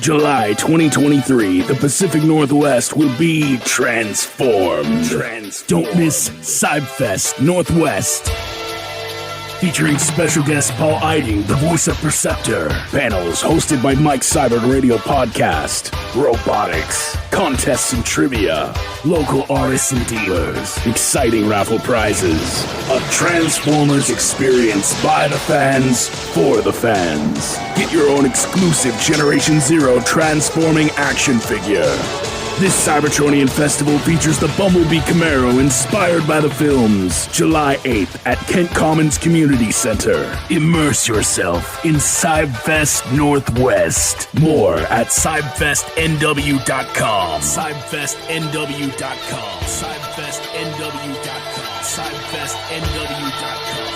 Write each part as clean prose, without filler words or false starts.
July 2023, the Pacific Northwest will be transformed. Don't miss Seibert Northwest. Featuring special guest Paul Eiding, the voice of Perceptor. Panels hosted by Mike Seibert Radio Podcast. Robotics, contests and trivia. Local artists and dealers. Exciting raffle prizes. A Transformers experience by the fans, for the fans. Get your own exclusive Generation Zero transforming action figure. This Cybertronian festival features the Bumblebee Camaro inspired by the films. July 8th at Kent Commons Community Center. Immerse yourself in Seibert Northwest. More at SeibfestNW.com. SeibfestNW.com. SeibfestNW.com. SeibfestNW.com.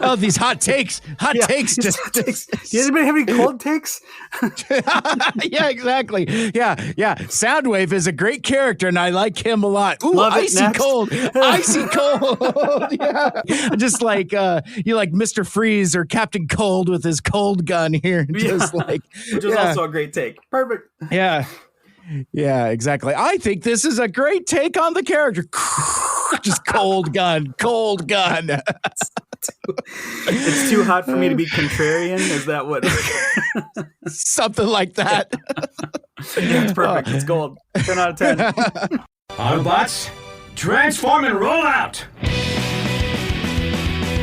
Oh, these hot takes. Takes. Just. Does anybody have any cold takes? Yeah, exactly. Yeah. Soundwave is a great character, and I like him a lot. Ooh, Love icy cold. Icy cold. Yeah. Just like you like Mr. Freeze or Captain Cold with his cold gun here. Just which is also a great take. Perfect. Yeah, exactly. I think this is a great take on the character. Just cold gun. It's too hot for me to be contrarian. Is that what? Something like that. Yeah, it's perfect. It's gold. 10 out of 10. Autobots, transform and roll out.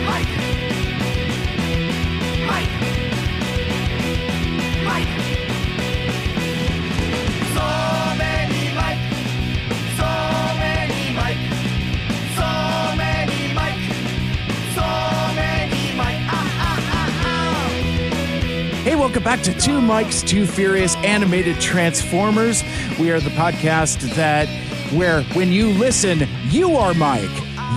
Mike. So many Mike. So many Mike. So many Mike. So many Mike. Hey, welcome back to Two Mikes, Two Furious Animated Transformers. We are the podcast where when you listen, you are Mike.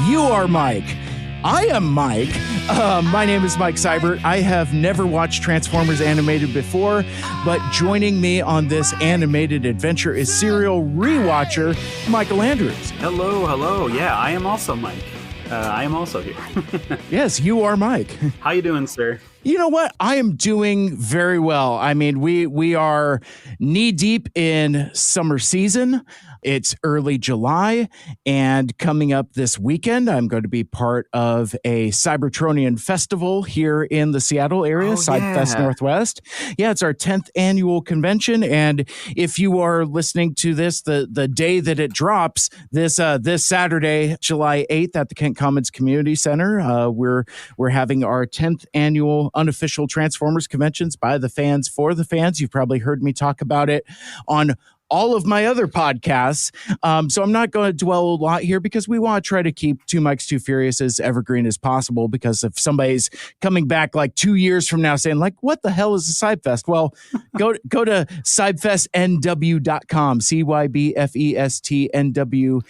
You are Mike. I am Mike. My name is Mike Seibert. I have never watched Transformers animated before, but joining me on this animated adventure is serial rewatcher Michael Andrews. Hello. Yeah, I am also Mike. I am also here. Yes, you are Mike. How you doing, sir? You know what? I am doing very well. I mean, we are knee deep in summer season. It's early July, and coming up this weekend, I'm going to be part of a Cybertronian festival here in the Seattle area, Seibert Northwest. Yeah, it's our 10th annual convention, and if you are listening to this the day that it drops, this Saturday, July 8th at the Kent Commons Community Center, we're having our 10th annual unofficial Transformers conventions by the fans for the fans. You've probably heard me talk about it on all of my other podcasts. So I'm not going to dwell a lot here because we want to try to keep Two Mikes, Two Furious as evergreen as possible, because if somebody's coming back like 2 years from now saying like, what the hell is a Seibfest? Well, go to Seibfestnw.com, CYBFESTNW.com.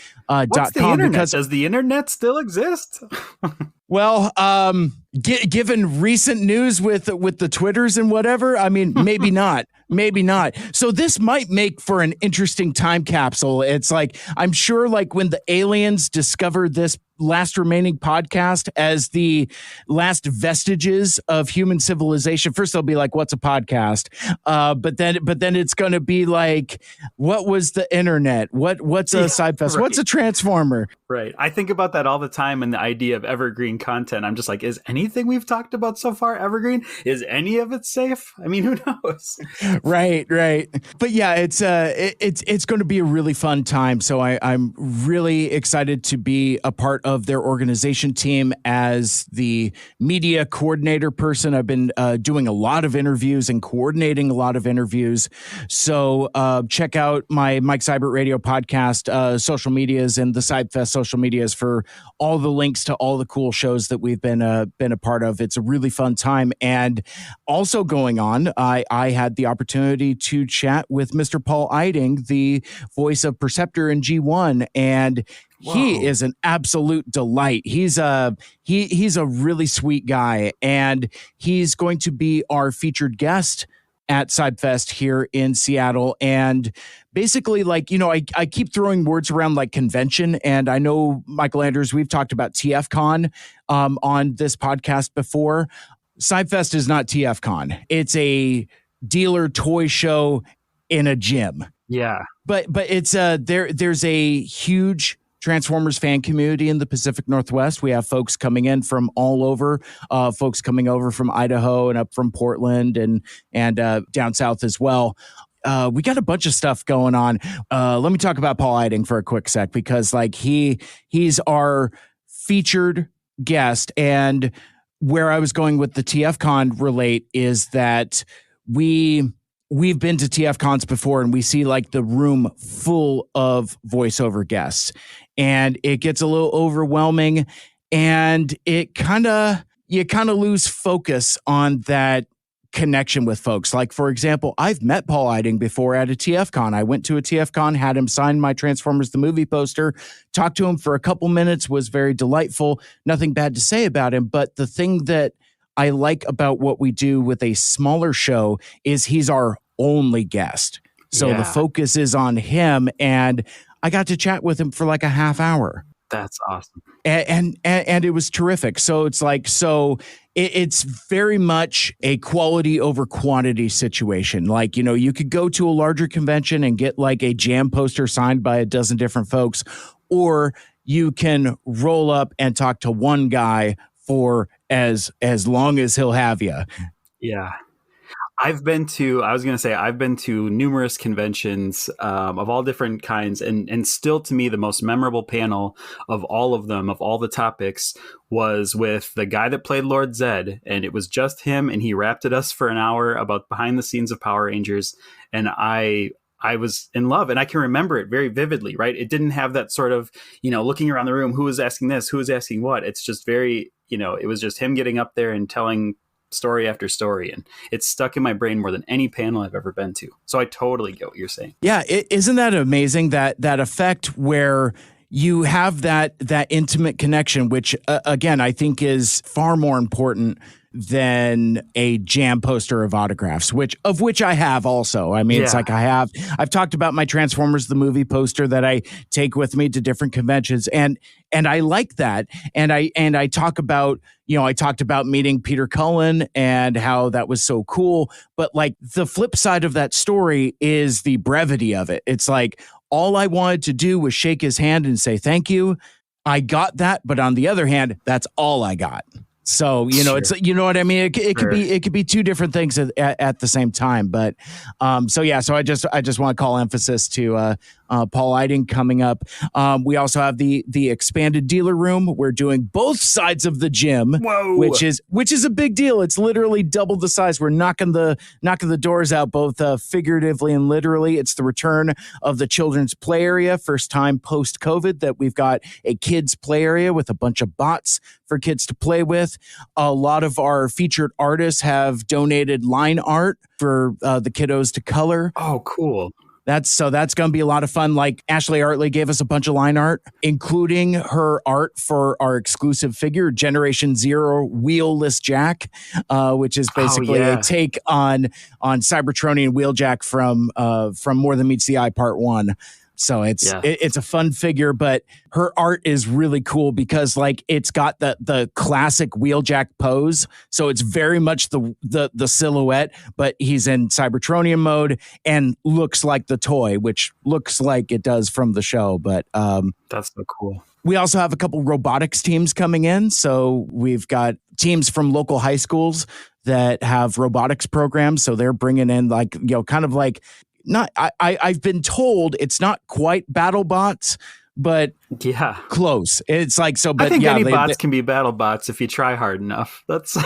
What's the internet? Because does the internet still exist? Well, given recent news with the Twitters and whatever, I mean, maybe not. So this might make for an interesting time capsule. It's like, I'm sure like when the aliens discovered this last remaining podcast as the last vestiges of human civilization, first they'll be like, what's a podcast? But then it's going to be like, what was the internet? What's a Seibfest? Right. What's a Transformer? Right. I think about that all the time, and the idea of evergreen content. I'm just like, is anything we've talked about so far evergreen? Is any of it safe? I mean, who knows? Right. But yeah, it's going to be a really fun time. So I'm really excited to be a part of their organization team as the media coordinator person. I've been doing a lot of interviews and coordinating a lot of interviews. So check out my Mike Seibert Radio podcast, social medias, and the Seibfest social medias for all the links to all the cool shows that we've been a part of. It's a really fun time. And also going on, I had the opportunity to chat with Mr. Paul Eiding, the voice of Perceptor in G1, and he is an absolute delight. He's a really sweet guy, and he's going to be our featured guest at Seibfest here in Seattle. And basically, like, you know, I keep throwing words around like convention. And I know, Michael Andrews, we've talked about TFCon on this podcast before. Seibfest is not TFCon. It's a dealer toy show in a gym. Yeah. But it's there's a huge Transformers fan community in the Pacific Northwest. We have folks coming in from all over, folks coming over from Idaho and up from Portland and down south as well. We got a bunch of stuff going on. Let me talk about Paul Eiding for a quick sec, because like he's our featured guest, and where I was going with the TFCon relate is that we've been to TFCons before, and we see like the room full of voiceover guests, and it gets a little overwhelming, and you kind of lose focus on that connection with folks. Like, for example, I've met Paul Eiding before at a TFCon. I went to a TFCon, had him sign my Transformers the movie poster, talked to him for a couple minutes, was very delightful, nothing bad to say about him. But the thing that I like about what we do with a smaller show is he's our only guest. So the focus is on him, and I got to chat with him for like a half hour. That's awesome. And it was terrific. So it's like, it's very much a quality over quantity situation. Like, you know, you could go to a larger convention and get like a jam poster signed by a dozen different folks, or you can roll up and talk to one guy for as long as he'll have you. Yeah. I've been to numerous conventions of all different kinds, and still, to me, the most memorable panel of all of them, of all the topics, was with the guy that played Lord Zed, and it was just him, and he rapped at us for an hour about behind the scenes of Power Rangers, and I was in love, and I can remember it very vividly, right? It didn't have that sort of, you know, looking around the room, who was asking this, who was asking what. It's just very, you know, it was just him getting up there and telling story after story, and it's stuck in my brain more than any panel I've ever been to. So I totally get what you're saying. Yeah, isn't that amazing, that effect where you have that intimate connection, which again I think is far more important than a jam poster of autographs, which I have also. I mean, It's like I've talked about my Transformers the movie poster that I take with me to different conventions, and I like that. And I talk about, you know, I talked about meeting Peter Cullen and how that was so cool. But like the flip side of that story is the brevity of it. It's like all I wanted to do was shake his hand and say thank you. I got that, but on the other hand, that's all I got. So, you know, It's, you know what I mean? It could be two different things at the same time. But so I just want to call emphasis to Paul Eiding coming up. We also have the expanded dealer room. We're doing both sides of the gym, which is a big deal. It's literally double the size. We're knocking the doors out, both figuratively and literally. It's the return of the children's play area, first time post COVID that we've got a kids play area with a bunch of bots for kids to play with. A lot of our featured artists have donated line art for the kiddos to color. Oh, cool. That's going to be a lot of fun. Like Ashley Artley gave us a bunch of line art, including her art for our exclusive figure, Generation Zero Wheelless Jack, which is basically a take on Cybertronian Wheeljack from More Than Meets the Eye Part 1. So it's a fun figure, but her art is really cool because like it's got the classic Wheeljack pose. So it's very much the silhouette, but he's in Cybertronian mode and looks like the toy, which looks like it does from the show. But that's so cool. We also have a couple robotics teams coming in. So we've got teams from local high schools that have robotics programs. So they're bringing in like, you know, kind of like, I've been told it's not quite BattleBots, but close. It's like so. But I think any bots can be BattleBots if you try hard enough. That's.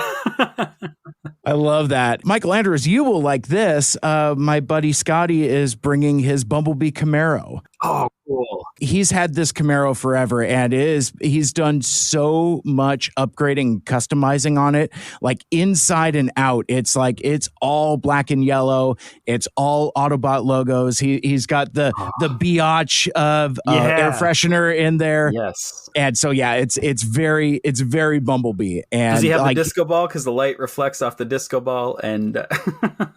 I love that, Michael Andrews. You will like this. My buddy Scotty is bringing his Bumblebee Camaro. Oh, cool! he's had this Camaro forever, and he's done so much upgrading, customizing on it, like inside and out. It's like it's all black and yellow. It's all Autobot logos. He's got the biatch of air freshener in there. Yes, and so it's very Bumblebee. And does he have the disco ball? Because the light reflects off the disco ball, and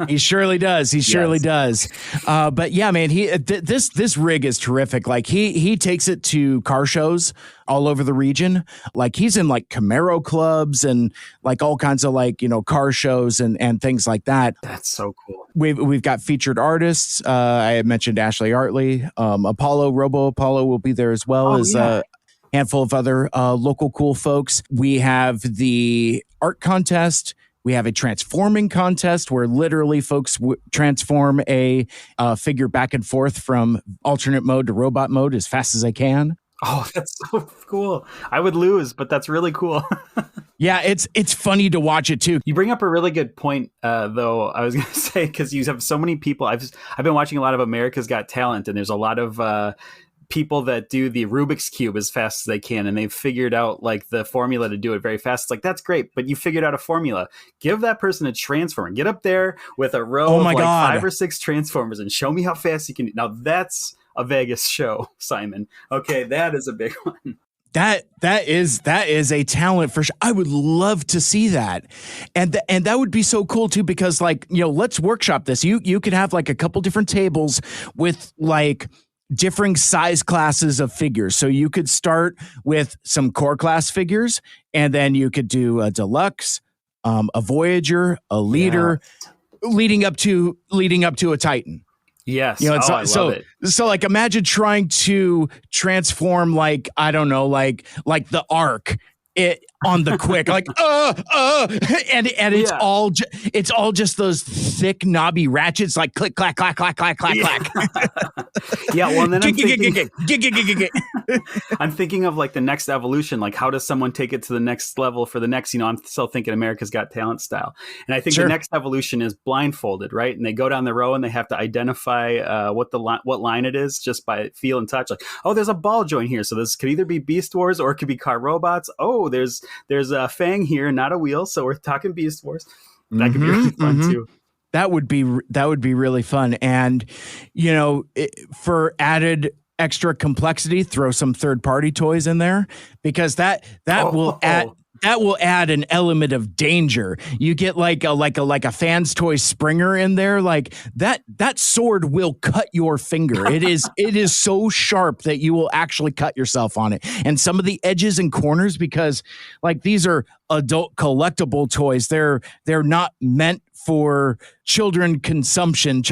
he surely does. He surely does. But yeah, man, this rig is terrific. Like he takes it to car shows all over the region. Like he's in like Camaro clubs and like all kinds of like, car shows and things like that. That's so cool. We've got featured artists. I had mentioned Ashley Artley, Robo Apollo will be there as well as a handful of other local cool folks. We have the art contest. We have a transforming contest where literally folks transform a figure back and forth from alternate mode to robot mode as fast as they can. Oh, that's so cool. I would lose, but that's really cool. Yeah, it's funny to watch it too. You bring up a really good point, though. I was going to say, because you have so many people. I've been watching a lot of America's Got Talent, and there's a lot of people that do the Rubik's Cube as fast as they can, and they've figured out like the formula to do it very fast. It's like, that's great, but you figured out a formula. Give that person a transformer. Get up there with a row of like 5 or 6 transformers and show me how fast you can. Now that's a Vegas show, Simon. Okay, that is a big one. That is a talent for sure. I would love to see that. And that would be so cool too, because like, let's workshop this. You could have like a couple different tables with like differing size classes of figures. So you could start with some core class figures, and then you could do a deluxe, a Voyager, a leader, leading up to a Titan. Yes. I love it. So like imagine trying to transform like, I don't know, like the Ark on the quick, like and it's all just those thick knobby ratchets, like click clack clack clack clack clack clack. Yeah, well, and then I'm thinking of like the next evolution, like how does someone take it to the next level for the next, I'm still thinking America's Got Talent style. And I think the next evolution is blindfolded, right? And they go down the row and they have to identify what line it is just by feel and touch. Like, oh, there's a ball joint here. So this could either be Beast Wars or it could be Car Robots. Oh, there's a Fang here, not a wheel. So we're talking Beast Wars. That could be really fun too. That would be really fun. And, for added extra complexity, throw some third-party toys in there, because that will add an element of danger. You get like a Fans Toy Springer in there, like that sword will cut your finger. It is so sharp that you will actually cut yourself on it. And some of the edges and corners, because like these are adult collectible toys, they're not meant for child consumption,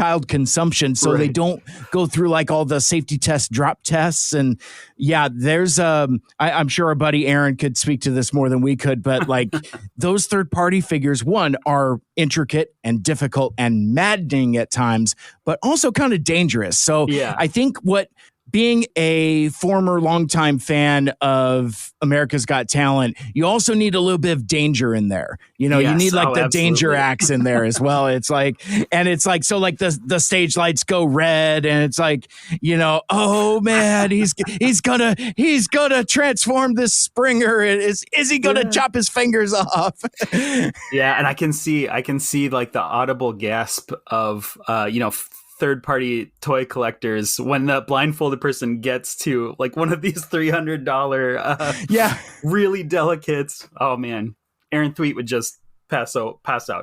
so they don't go through like all the safety tests, drop tests. And there's I'm sure our buddy Aaron could speak to this more than we could, but like those third-party figures, one, are intricate and difficult and maddening at times, but also kind of dangerous. So I think being a former longtime fan of America's Got Talent, you also need a little bit of danger in there. You need like the danger axe in there as well. It's like, so like the stage lights go red, and it's like, oh man, he's gonna transform this Springer. Is he gonna chop his fingers off? Yeah, and I can see like the audible gasp of third-party toy collectors when the blindfolded person gets to like one of these $300 really delicates. Oh man, Aaron Thweet would just pass out,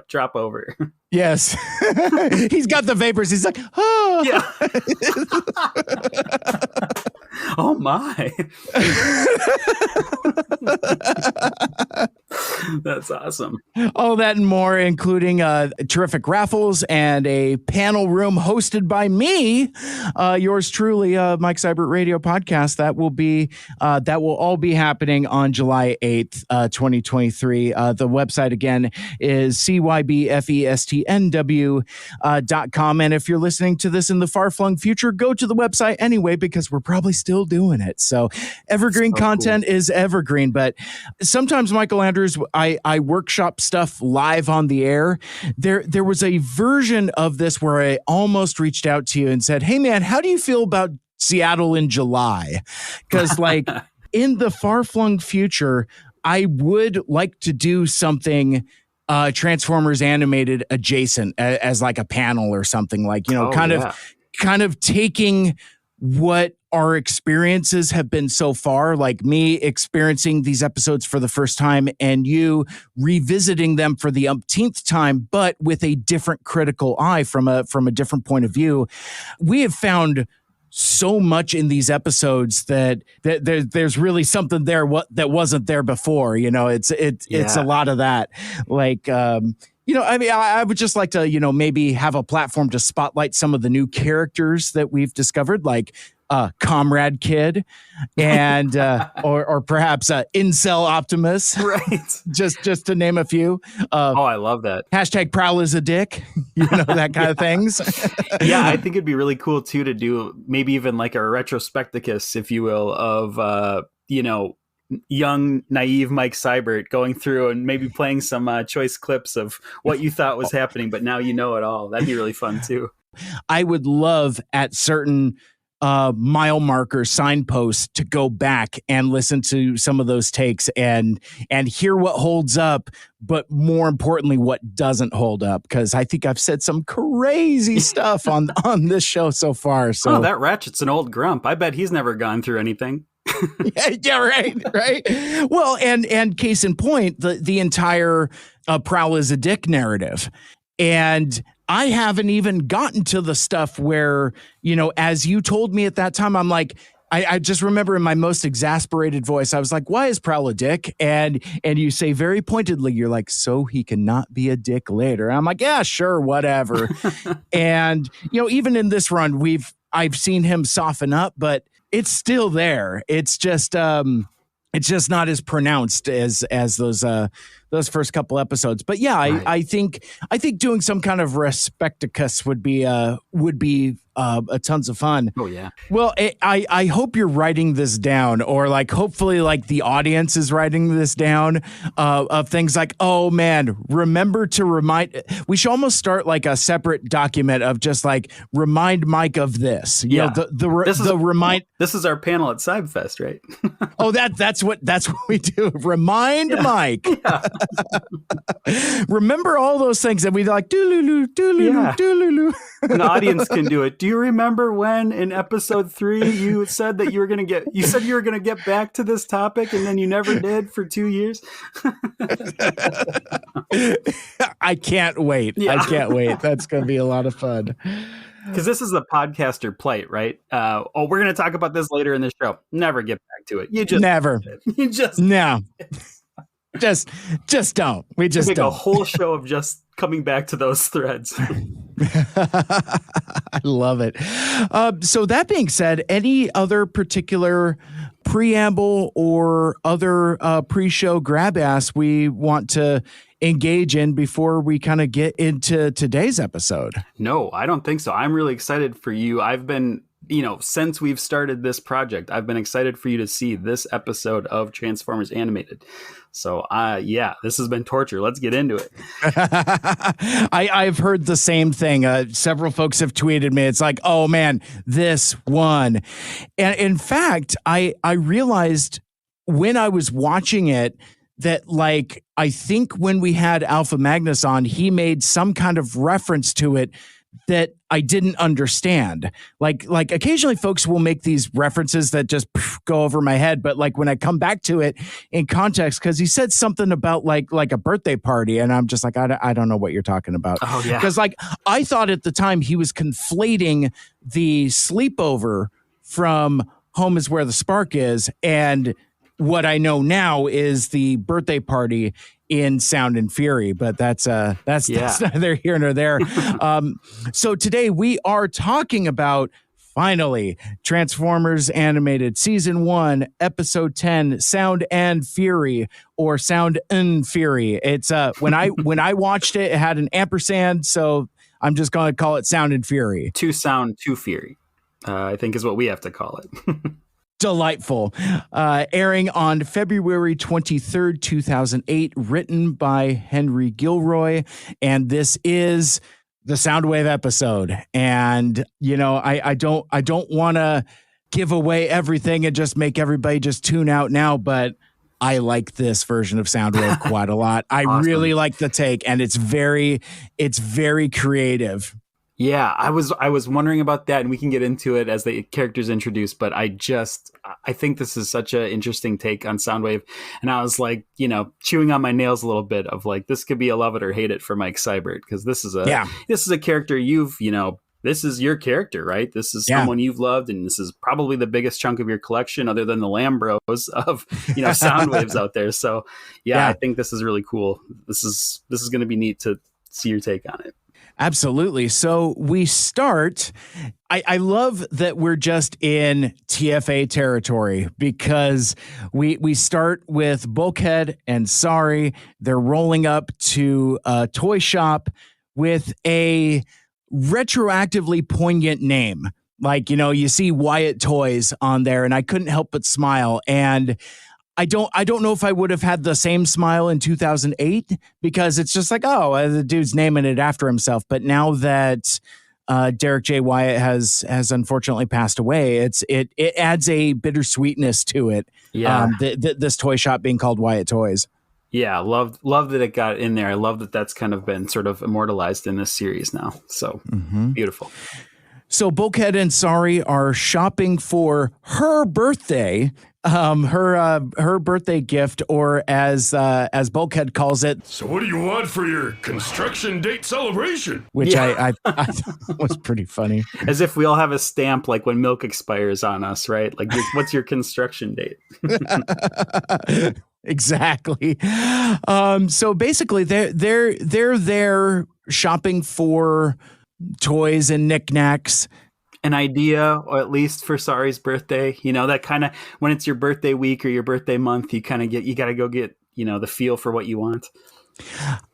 drop over. Yes. He's got the vapors. He's like, oh yeah. Oh my. That's awesome. All that and more, including terrific raffles and a panel room hosted by me, yours truly, Mike Seibert Radio Podcast. That will all be happening on July 8th, 2023. The website again is cybfestnw.com. And if you're listening to this in the far-flung future, go to the website anyway, because we're probably still doing it. So evergreen content is evergreen, but sometimes, Michael Andrews, I workshop stuff live on the air. There was a version of this where I almost reached out to you and said, hey man, how do you feel about Seattle in July. Because like in the far-flung future, I would like to do something Transformers animated adjacent as like a panel or something, like, you know, kind of taking what our experiences have been so far, like me experiencing these episodes for the first time and you revisiting them for the umpteenth time, but with a different critical eye from a different point of view. We have found so much in these episodes that there's really something there that wasn't there before. You know, it's a lot of that. Like, you know, I mean, I would just like to, you know, maybe have a platform to spotlight some of the new characters that we've discovered, like Comrade Kid and or perhaps Incel Optimus, right? just to name a few. I love that. Hashtag Prowl is a dick, you know, that kind of things. Yeah, I think it'd be really cool too to do maybe even like a retrospecticus, if you will, of you know, young naive Mike Seibert going through and maybe playing some choice clips of what you thought was happening, but now you know it all. That'd be really fun too. I would love at certain mile marker signposts to go back and listen to some of those takes and hear what holds up, but more importantly, what doesn't hold up. Because I think I've said some crazy stuff on this show so far. So that Ratchet's an old grump. I bet he's never gone through anything. Yeah, right. Well, and case in point, the entire Prowl is a dick narrative. And I haven't even gotten to the stuff where, you know, as you told me at that time, I'm like, I just remember in my most exasperated voice, I was like, why is Prowl a dick? And you say very pointedly, you're like, so he cannot be a dick later. And I'm like, yeah, sure, whatever. And, you know, even in this run, I've seen him soften up, but it's still there. It's just not as pronounced as those first couple episodes. But yeah, right. I think doing some kind of respecticus would be a tons of fun. Oh yeah. Well, I hope you're writing this down, or like hopefully like the audience is writing this down of things like, oh man, remember to remind. We should almost start like a separate document of just like remind Mike of this. You know, remind. This is our panel at Seibfest, right? Oh, that's what we do. Remind Mike. Yeah. Remember all those things that we like. Doolulu, doolulu, doolulu. An audience can do it. Do you remember when in episode 3 you said that you were going to get back to this topic and then you never did for 2 years? I can't wait. Yeah. I can't wait. That's going to be a lot of fun. Because this is the podcaster plight, right? We're going to talk about this later in the show. Never get back to it. You just never. You just no. Just don't. We just make don't. A whole show of just coming back to those threads. I love it. So that being said, any other particular preamble or other pre-show grab ass we want to engage in before we kind of get into today's episode? No, I don't think so. I'm really excited for you. I've been, you know, since we've started this project, I've been excited for you to see this episode of Transformers Animated. So, yeah, this has been torture. Let's get into it. I've heard the same thing. Several folks have tweeted me. It's like, oh, man, this one. And in fact, I realized when I was watching it that, like, I think when we had Alpha Magnus on, he made some kind of reference to it that I didn't understand. Like occasionally folks will make these references that just go over my head. But like when I come back to it in context, because he said something about like a birthday party. And I'm just like, I don't know what you're talking about. Oh, yeah. Because like I thought at the time he was conflating the sleepover from Home is Where the Spark Is. And what I know now is the birthday party in Sound and Fury, but that's neither here nor there. So today we are talking about finally Transformers Animated Season 1, Episode 10, Sound and Fury, or Sound and Fury. It's when I watched it, it had an ampersand, so I'm just going to call it Sound and Fury. To Sound to Fury, I think is what we have to call it. Delightful. Airing on February 23rd, 2008, written by Henry Gilroy. And this is the Soundwave episode. And, you know, I don't want to give away everything and just make everybody just tune out now, but I like this version of Soundwave quite a lot. I really like the take, and it's very creative. Yeah, I was wondering about that, and we can get into it as the characters introduced, but I think this is such an interesting take on Soundwave, and I was like, chewing on my nails a little bit of like, this could be a love it or hate it for Mike Seibert, because this is a character this is your character, right? This is someone you've loved, and this is probably the biggest chunk of your collection other than the Lambros of, Soundwaves out there. So I think this is really cool. This is going to be neat to see your take on it. Absolutely. So we start, I love that we're just in TFA territory, because we start with Bulkhead and Sari. They're rolling up to a toy shop with a retroactively poignant name. Like, you see Wyatt Toys on there, and I couldn't help but smile. And I don't know if I would have had the same smile in 2008, because it's just like, the dude's naming it after himself. But now that Derek J. Wyatt has unfortunately passed away, it adds a bittersweetness to it. Yeah, this toy shop being called Wyatt Toys. Yeah, love that it got in there. I love that that's kind of been sort of immortalized in this series now. So beautiful. So Bulkhead and Sari are shopping for her birthday. Her birthday gift, or as Bulkhead calls it. So what do you want for your construction date celebration? Which I thought was pretty funny. As if we all have a stamp like when milk expires on us, right? Like, what's your construction date? Exactly. So basically, they're there shopping for toys and knickknacks. An idea, or at least for Sari's birthday, that kind of, when it's your birthday week or your birthday month, you got to go get, the feel for what you want.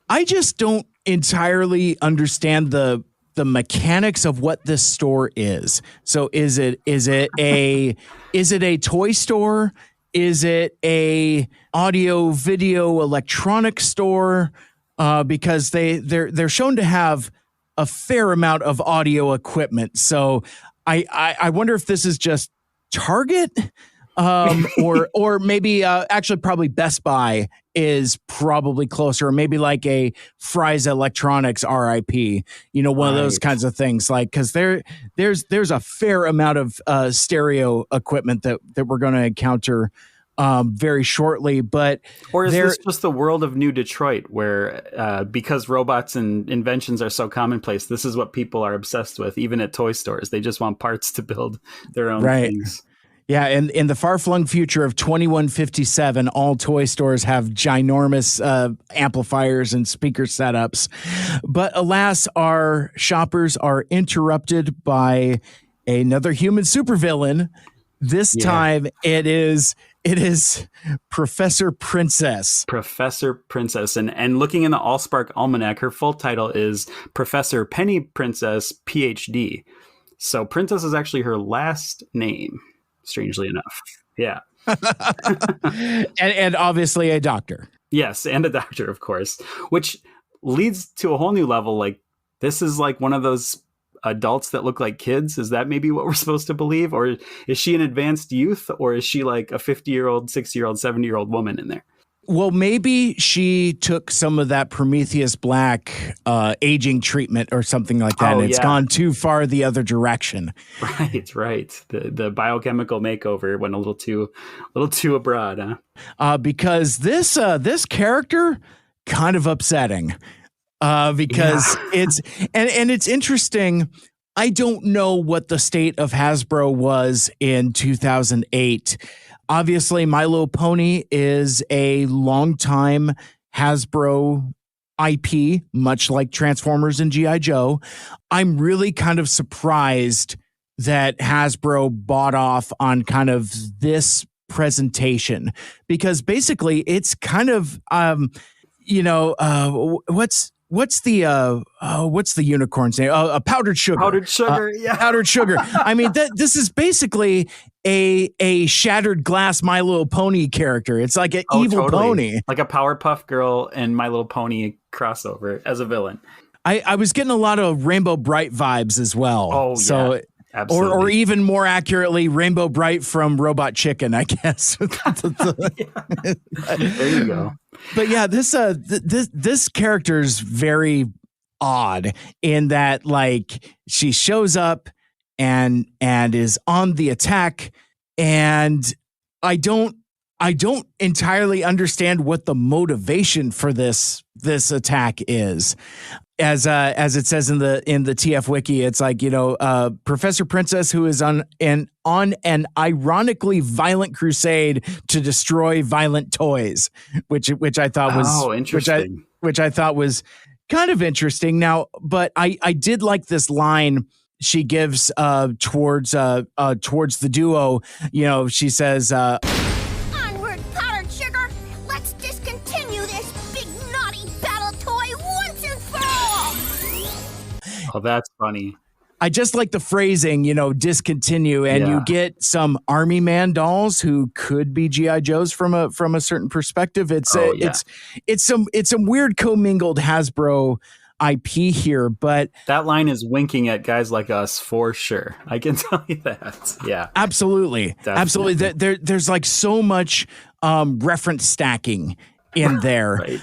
I just don't entirely understand the mechanics of what this store is. So is it a toy store? Is it a audio, video, electronic store? Because they're shown to have a fair amount of audio equipment. So I wonder if this is just Target, or maybe actually probably Best Buy is probably closer, or maybe like a Fry's Electronics RIP, one of those kinds of things. Like, because there's a fair amount of stereo equipment that we're going to encounter very shortly. Or is this just the world of New Detroit, where because robots and inventions are so commonplace, this is what people are obsessed with, even at toy stores. They just want parts to build their own things. Yeah, and in the far-flung future of 2157, all toy stores have ginormous amplifiers and speaker setups. But alas, our shoppers are interrupted by another human supervillain. This time it is Professor Princess. Professor Princess. And looking in the Allspark Almanac, her full title is Professor Penny Princess, PhD. So Princess is actually her last name, strangely enough. Yeah. and obviously a doctor. Yes, and a doctor, of course, which leads to a whole new level. Like, this is like one of those adults that look like kids. Is that maybe what we're supposed to believe? Or is she an advanced youth? Or is she like a 50-year-old, 60-year-old, 70-year-old woman in there? Well, maybe she took some of that Prometheus Black aging treatment or something like that. And it's gone too far the other direction. Right. The biochemical makeover went a little too abroad, huh? Because this character, kind of upsetting. Because it's interesting. I don't know what the state of Hasbro was in 2008. Obviously, My Little Pony is a longtime Hasbro IP, much like Transformers and G.I. Joe. I'm really kind of surprised that Hasbro bought off on kind of this presentation, because basically it's kind of, what's the unicorn's name? A powdered sugar. Powdered sugar, Powdered sugar. I mean, this is basically a shattered glass My Little Pony character. It's like an evil pony. Like a Powerpuff Girl and My Little Pony crossover as a villain. I was getting a lot of Rainbow Bright vibes as well. Oh, so yeah. Absolutely. Or even more accurately, Rainbow Bright from Robot Chicken, I guess. There you go. But yeah, this character's very odd in that, like, she shows up and is on the attack, and I don't entirely understand what the motivation for this attack is. As it says in the TF wiki, it's like, Professor Princess, who is on an ironically violent crusade to destroy violent toys, which I thought was interesting. which I thought was kind of interesting. Now, but I did like this line she gives towards the duo. She says, "Onward, powdered sugar. Let's discontinue this big naughty battle toy once and for all." Oh, that's funny. I just like the phrasing, discontinue, and you get some Army Man dolls who could be GI Joes from a certain perspective. It's some weird commingled Hasbro IP here, but that line is winking at guys like us for sure. I can tell you that. Yeah, absolutely. Definitely. Absolutely. There's like so much reference stacking in there. Right.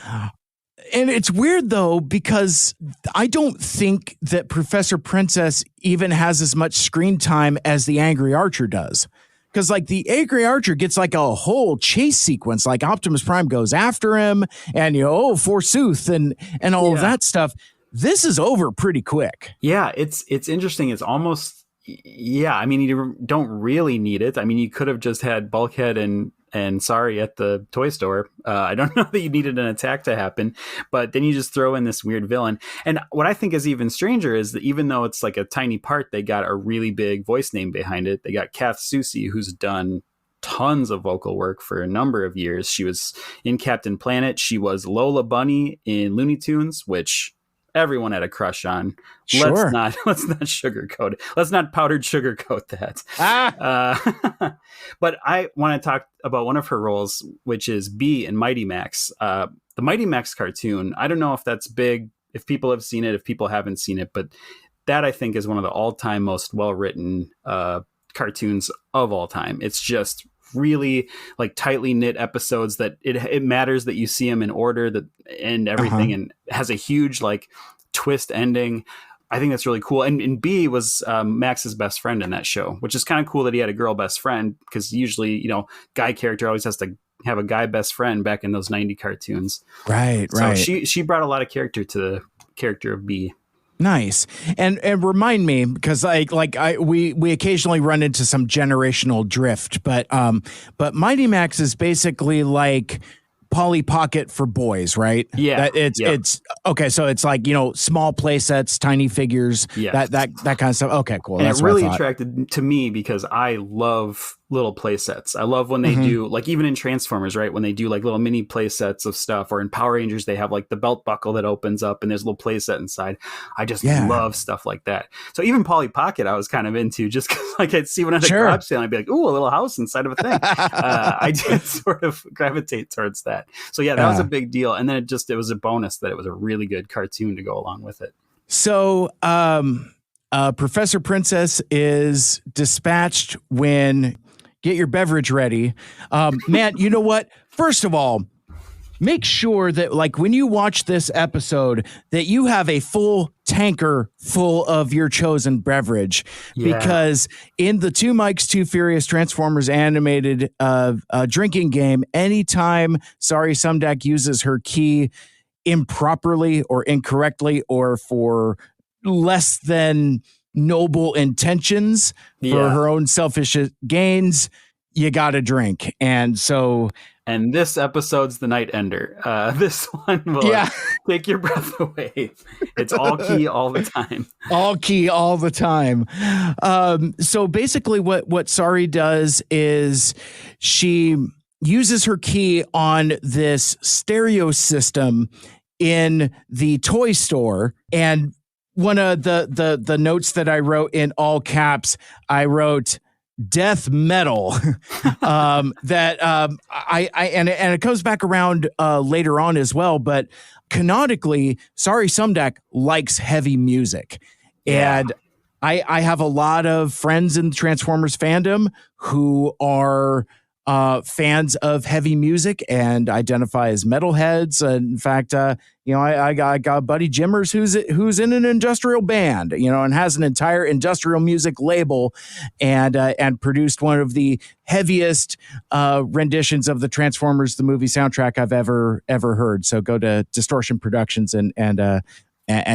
And it's weird, though, because I don't think that Professor Princess even has as much screen time as the Angry Archer does. Because, like, the Angry Archer gets, like, a whole chase sequence. Like, Optimus Prime goes after him and, forsooth, and all of that stuff. This is over pretty quick. Yeah, it's interesting. It's almost, I mean, you don't really need it. I mean, you could have just had Bulkhead and Sorry at the toy store. I don't know that you needed an attack to happen, but then you just throw in this weird villain. And what I think is even stranger is that even though it's like a tiny part, they got a really big voice name behind it. They got Kath Soucie, who's done tons of vocal work for a number of years. She was in Captain Planet. She was Lola Bunny in Looney Tunes, which everyone had a crush on. Sure. Let's not sugarcoat it. Let's not powdered sugarcoat that. But I want to talk about one of her roles, which is Bee in Mighty Max. The Mighty Max cartoon, I don't know if that's big, if people have seen it, if people haven't seen it, but that I think is one of the all-time most well-written cartoons of all time. It's just really like tightly knit episodes that it matters that you see them in order and everything, and has a huge like twist ending. I think that's really cool. And B was Max's best friend in that show, which is kind of cool that he had a girl best friend, because usually, guy character always has to have a guy best friend back in those 90 cartoons. Right. So she brought a lot of character to the character of B. Nice. And remind me, because we occasionally run into some generational drift, but Mighty Max is basically like Polly Pocket for boys, right? Yeah. It's okay. So it's like, small play sets, tiny figures, that kind of stuff. Okay, cool. And that's it really attracted to me because I love little play sets. I love when they do, like, even in Transformers, right? When they do like little mini play sets of stuff, or in Power Rangers, they have like the belt buckle that opens up and there's a little play set inside. I just love stuff like that. So even Polly Pocket, I was kind of into, just because like I'd see one at a garage sale and I'd be like, ooh, a little house inside of a thing. I did sort of gravitate towards that. So yeah, that was a big deal. And then it was a bonus that it was a really good cartoon to go along with it. So, Professor Princess is dispatched when get your beverage ready. Man, you know what? First of all, make sure that, like, when you watch this episode, that you have a full tanker full of your chosen beverage, because in the Two Mikes, Two Furious Transformers animated drinking game, anytime Sorry Sumdac uses her key improperly or incorrectly or for less than noble intentions for her own selfish gains, you gotta drink. And this episode's the Night Ender. This one will take your breath away. It's all key all the time. All key all the time. So basically what Sorry does is she uses her key on this stereo system in the toy store, and one of the notes that I wrote in all caps, I wrote death metal. And it comes back around later on as well, but canonically, Sorry Sumdac likes heavy music. And I have a lot of friends in the Transformers fandom who are fans of heavy music and identify as metalheads. In fact, I got Buddy Jimmers who's in an industrial band, and has an entire industrial music label, and produced one of the heaviest renditions of the Transformers the movie soundtrack I've ever heard. So go to Distortion Productions and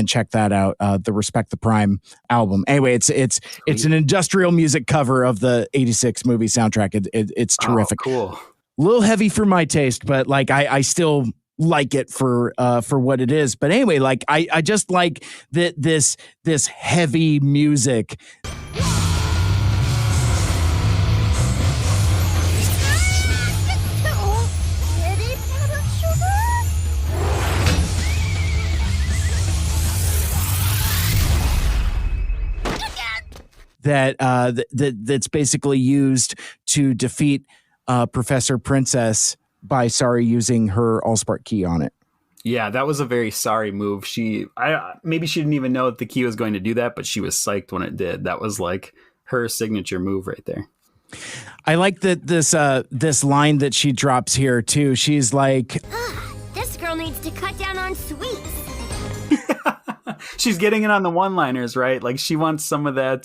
check that out. The Respect the Prime album. Anyway, it's an industrial music cover of the '86 movie soundtrack. It's terrific. Oh, cool. A little heavy for my taste, but like I still like it for what it is. But anyway, like I just like that this heavy music. That's basically used to defeat Professor Princess by Sari using her Allspark key on it. Yeah, that was a very Sari move. Maybe she didn't even know that the key was going to do that, but she was psyched when it did. That was like her signature move right there. I like that this line that she drops here too. She's like, This girl needs to cut down on sweets. She's getting it on the one-liners, right? Like she wants some of that,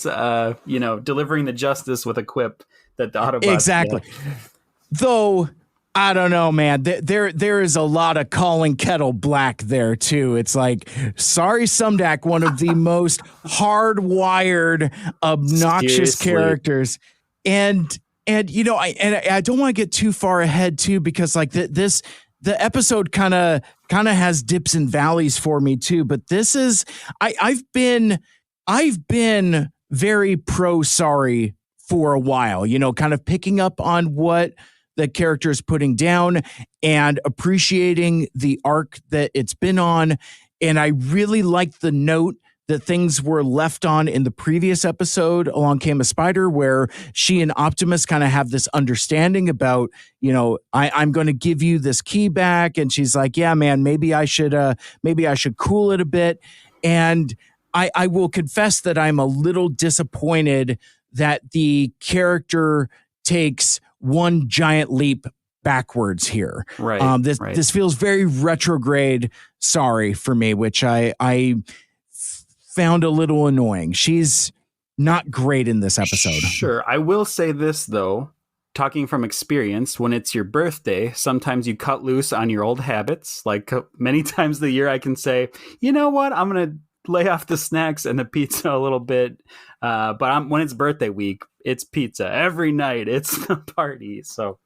delivering the justice with a quip that the Autobots exactly. get. Though I don't know, man. There is a lot of calling kettle black there too. It's like, sorry, Sumdac, one of the most hardwired, obnoxious Seriously. characters, and I don't want to get too far ahead too, because like the episode kind of has dips and valleys for me too. But this is I've been very pro Sari for a while, kind of picking up on what the character is putting down and appreciating the arc that it's been on. And I really like the note that things were left on in the previous episode, Along Came a Spider, where she and Optimus kind of have this understanding about, I'm going to give you this key back. And she's like, yeah, man, maybe I should cool it a bit. And I will confess that I'm a little disappointed that the character takes one giant leap backwards here. Right. This feels very retrograde Sari for me, which I found a little annoying. She's not great in this episode. Sure. I will say this, though, talking from experience, when it's your birthday, sometimes you cut loose on your old habits. Like many times the year I can say, you know what, I'm going to lay off the snacks and the pizza a little bit. But when it's birthday week, it's pizza. Every night it's a party. So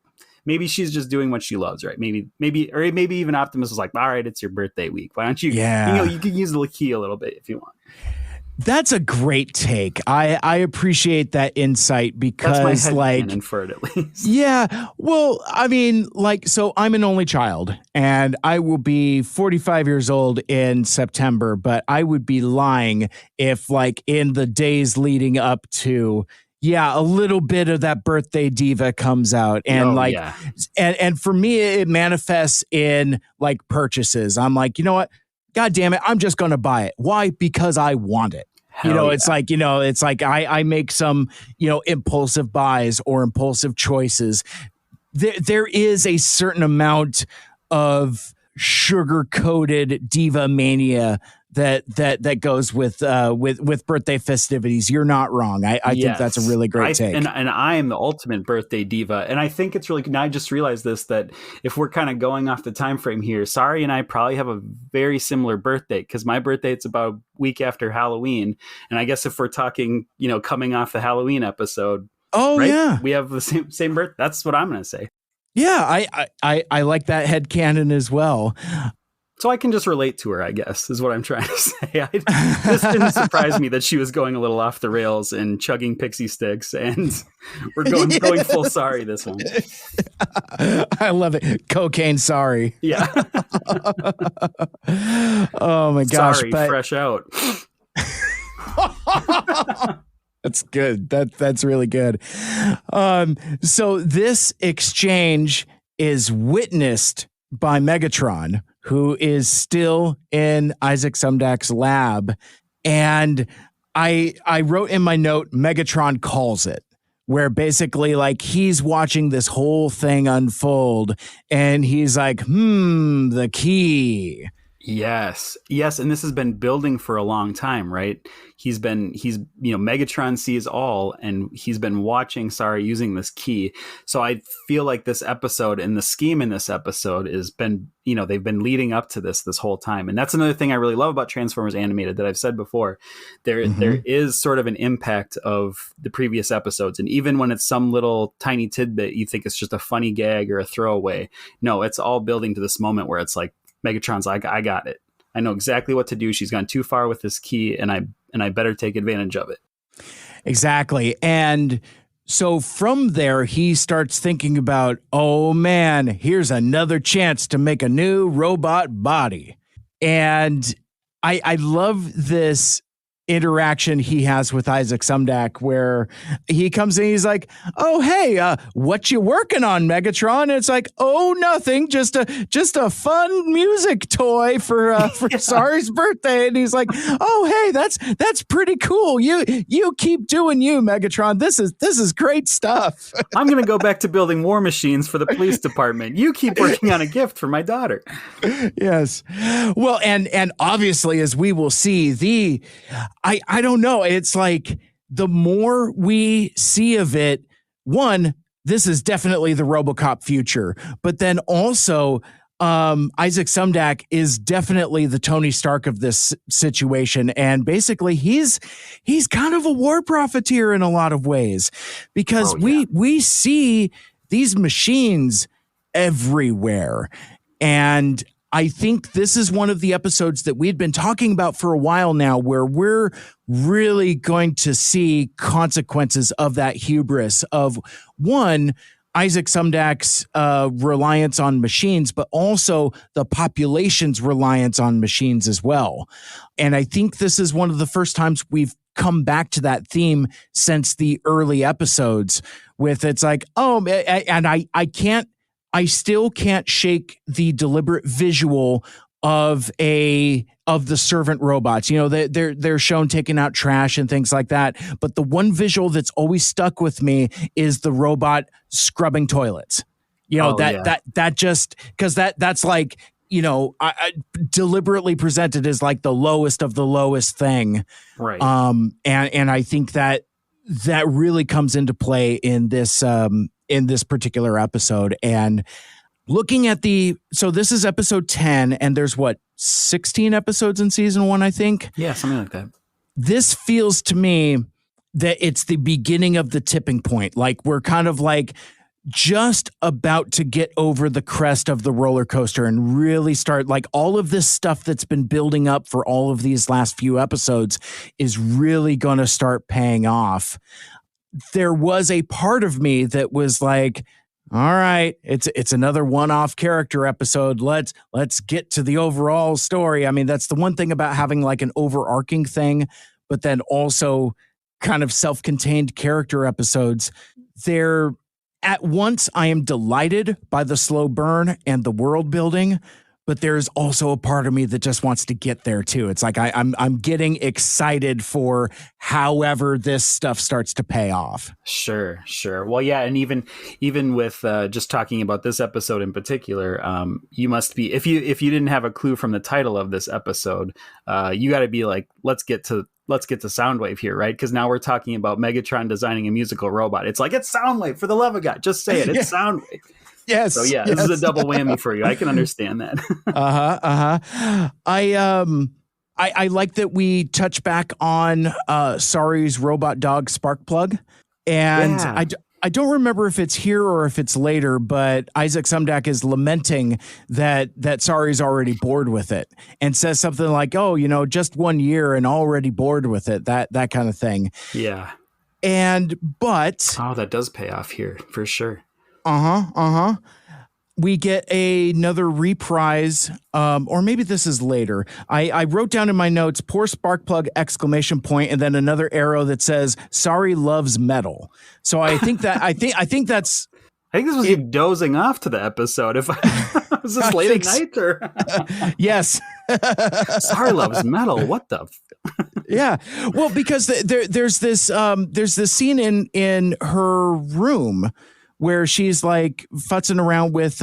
maybe she's just doing what she loves, right? Maybe even Optimus was like, all right, it's your birthday week. Why don't you, you can use the key a little bit if you want. That's a great take. I appreciate that insight, because that's my headcanon for it, at least. Yeah. Well, I mean, so I'm an only child and I will be 45 years old in September, but I would be lying if in the days leading up to, a little bit of that birthday diva comes out, and and for me, it manifests in purchases. I'm like, you know what? God damn it. I'm just going to buy it. Why? Because I want it. It's like I make some, impulsive buys or impulsive choices. There is a certain amount of sugar-coated diva mania that goes with birthday festivities. You're not wrong. I think that's a really great take. And I am the ultimate birthday diva. And I think it's really good. I just realized this, that if we're kind of going off the time frame here, Sari and I probably have a very similar birthday, because my birthday, it's about a week after Halloween. And I guess if we're talking, coming off the Halloween episode, we have the same birth. That's what I'm going to say. Yeah, I like that headcanon as well. So I can just relate to her, I guess, is what I'm trying to say. This didn't surprise me that she was going a little off the rails and chugging pixie sticks, and we're going full Sari this one. I love it. Cocaine Sari. Yeah. Oh my gosh. Sorry, fresh out. That's good. That's really good. So this exchange is witnessed by Megatron, who is still in Isaac Sumdac's lab. And I wrote in my note, Megatron calls it, where basically like he's watching this whole thing unfold and he's like, the key. Yes. And this has been building for a long time, right? Megatron sees all, and he's been watching Sari using this key. So I feel like this episode and the scheme in this episode has been, they've been leading up to this whole time. And that's another thing I really love about Transformers Animated that I've said before. There is sort of an impact of the previous episodes. And even when it's some little tiny tidbit, you think it's just a funny gag or a throwaway. No, it's all building to this moment where it's like, Megatron's like, I got it. I know exactly what to do. She's gone too far with this key, and I better take advantage of it. Exactly. And so from there, he starts thinking about, oh man, here's another chance to make a new robot body. And I love this interaction he has with Isaac Sumdac, where he comes in, he's like, oh hey, what you working on, Megatron? And it's like, oh, nothing, just a fun music toy for Sari's birthday. And he's like, oh hey, that's pretty cool. You keep doing you, Megatron. This is great stuff. I'm gonna go back to building war machines for the police department. You keep working on a gift for my daughter. Yes. Well, and obviously, as we will see, I don't know. It's like the more we see of it, one, this is definitely the RoboCop future, but then also Isaac Sumdac is definitely the Tony Stark of this situation. And basically he's kind of a war profiteer in a lot of ways, because we see these machines everywhere. And I think this is one of the episodes that we'd been talking about for a while now, where we're really going to see consequences of that hubris of, one, Isaac Sumdac's reliance on machines, but also the population's reliance on machines as well. And I think this is one of the first times we've come back to that theme since the early episodes, with it's like, I still can't shake the deliberate visual of the servant robots. They're shown taking out trash and things like that. But the one visual that's always stuck with me is the robot scrubbing toilets. That just, because that's like, I deliberately presented as like the lowest of the lowest thing. Right. And I think that really comes into play in this particular episode. And looking at so this is episode 10, and there's 16 episodes in season 1, I think. Yeah, something like that. This feels to me that it's the beginning of the tipping point. Like we're kind of like just about to get over the crest of the roller coaster and really start, like, all of this stuff that's been building up for all of these last few episodes is really going to start paying off. There was a part of me that was like, all right, it's another one-off character episode. Let's get to the overall story. I mean, that's the one thing about having like an overarching thing, but then also kind of self-contained character episodes. They're, at once, I am delighted by the slow burn and the world building, but there's also a part of me that just wants to get there too. It's like I'm getting excited for however this stuff starts to pay off. Sure. Well, yeah, and even with just talking about this episode in particular, you must be, if you didn't have a clue from the title of this episode, you got to be like, let's get to Soundwave here, right? Because now we're talking about Megatron designing a musical robot. It's like, it's Soundwave, for the love of God, just say it. It's Soundwave. Yes. So yeah, this is a double whammy for you. I can understand that. I like that we touch back on Sari's robot dog Sparkplug, and yeah. I don't remember if it's here or if it's later, but Isaac Sumdac is lamenting that Sari's already bored with it, and says something like, "Oh, just 1 year and already bored with it." That kind of thing. Yeah. But that does pay off here for sure. We get another reprise, or maybe this is later. I wrote down in my notes, "Poor Sparkplug!" ! And then another arrow that says, "Sari loves metal." So I think that I think this was you dozing off to the episode. If was this late at night or yes. Sar loves metal. What the? Yeah. Well, because there's this scene in her room where she's like futzing around with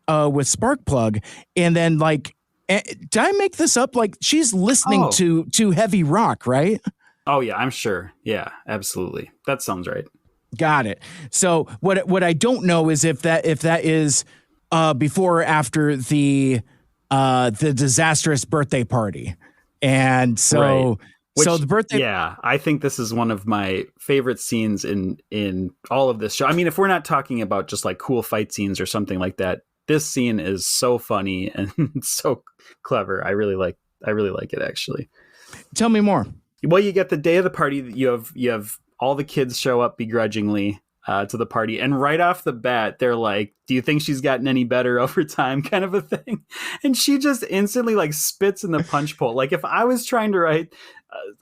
Sparkplug, and then like, did I make this up? Like she's listening to heavy rock, right? Oh yeah, I'm sure. Yeah, absolutely. That sounds right. Got it. So what I don't know is if that is before or after the disastrous birthday party. And so right. so the birthday. Yeah, I think this is one of my favorite scenes in all of this show. I mean, if we're not talking about just like cool fight scenes or something like that, this scene is so funny and so clever. I really like it, actually. Tell me more. Well, you get the day of the party. You have all the kids show up begrudgingly to the party, and right off the bat, they're like, "Do you think she's gotten any better over time?" kind of a thing. And she just instantly like spits in the punch bowl. Like if I was trying to write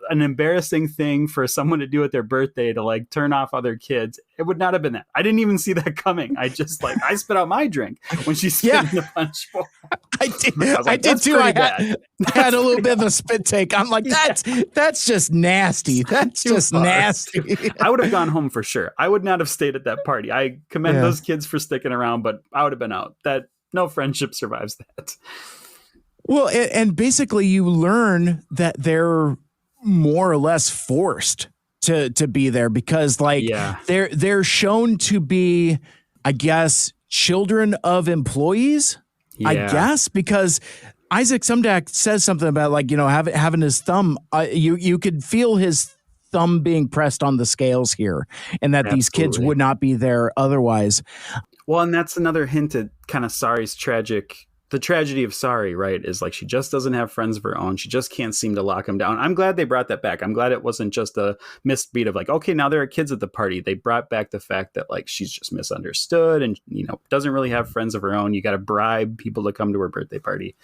an embarrassing thing for someone to do at their birthday to like turn off other kids, it would not have been that. I didn't even see that coming. I just like, I spit out my drink when she spit in the punch bowl. I did too. I had a little bit of a spit take. I'm like, that's just nasty. That's just nasty. I would have gone home for sure. I would not have stayed at that party. I commend those kids for sticking around, but I would have been out. That no friendship survives that. Well, and basically you learn that they're more or less forced to be there because like they're shown to be, I guess, children of employees, I guess, because Isaac Sumdac says something about like, you know, having his thumb, you could feel his thumb being pressed on the scales here, and that these kids would not be there otherwise. Well, and that's another hint at kind of Sari's the tragedy of Sari, right, is like she just doesn't have friends of her own. She just can't seem to lock them down. I'm glad they brought that back. I'm glad it wasn't just a missed beat of like, okay, now there are kids at the party. They brought back the fact that like she's just misunderstood and, you know, doesn't really have friends of her own. You got to bribe people to come to her birthday party.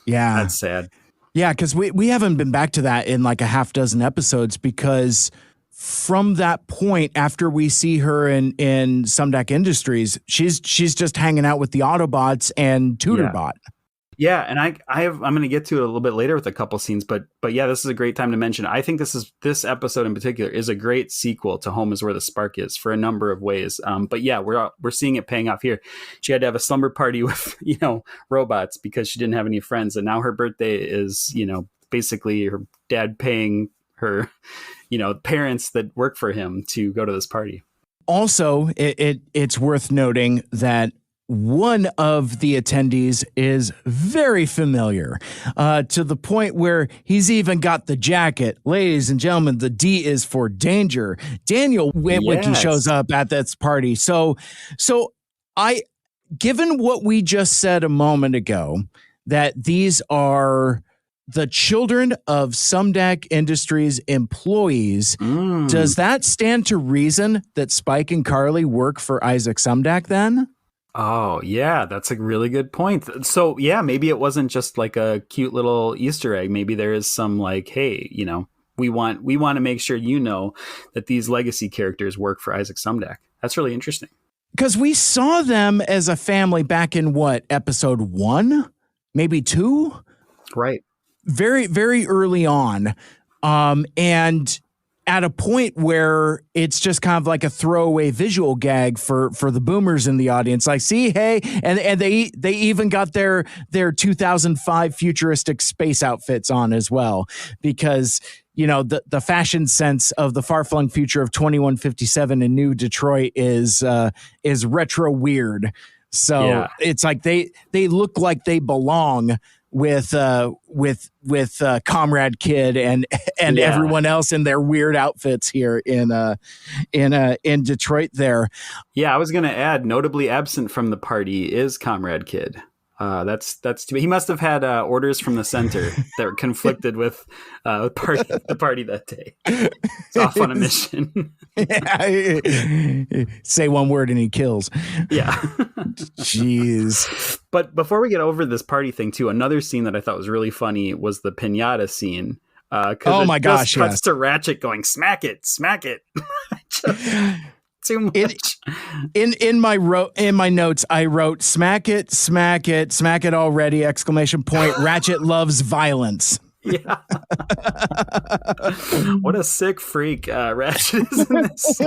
Yeah. That's sad. Yeah, because we haven't been back to that in like a half dozen episodes, because from that point, after we see her in Sumdac Industries, she's just hanging out with the Autobots and Tutorbot. Yeah, and I'm going to get to it a little bit later with a couple scenes, but yeah, this is a great time to mention. I think this episode in particular is a great sequel to Home Is Where the Spark Is for a number of ways. But yeah, we're seeing it paying off here. She had to have a slumber party with, you know, robots because she didn't have any friends, and now her birthday is, you know, basically her dad paying her, you know, parents that work for him to go to this party. Also, it's worth noting that one of the attendees is very familiar, to the point where he's even got the jacket. Ladies and gentlemen, the D is for danger. Daniel Witwicky shows up at this party. So given what we just said a moment ago, that these are the children of Sumdac Industries employees, does that stand to reason that Spike and Carly work for Isaac Sumdac then? Oh, yeah, that's a really good point. So, yeah, maybe it wasn't just like a cute little Easter egg. Maybe there is some like, hey, you know, we want to make sure you know that these legacy characters work for Isaac Sumdac. That's really interesting. Because we saw them as a family back in what, episode 1? Maybe 2? Right. Very, very early on. And at a point where it's just kind of like a throwaway visual gag for the boomers in the audience. Like, see, hey, and they even got their 2005 futuristic space outfits on as well, because, you know, the fashion sense of the far-flung future of 2157 in New Detroit is retro weird. So it's like they look like they belong with Comrade Kid and everyone else in their weird outfits here in Detroit there. Yeah, I was going to add, notably absent from the party is Comrade Kid. That's he must have had orders from the center that were conflicted with the party that day. It's off on a mission. Say one word and he kills. Yeah. Jeez. But before we get over this party thing too, another scene that I thought was really funny was the piñata scene. Oh my gosh! Cuts to Ratchet going, "Smack it, smack it." Too much. In my notes, I wrote smack it already! ! Ratchet loves violence. Yeah. What a sick freak Ratchet is in this.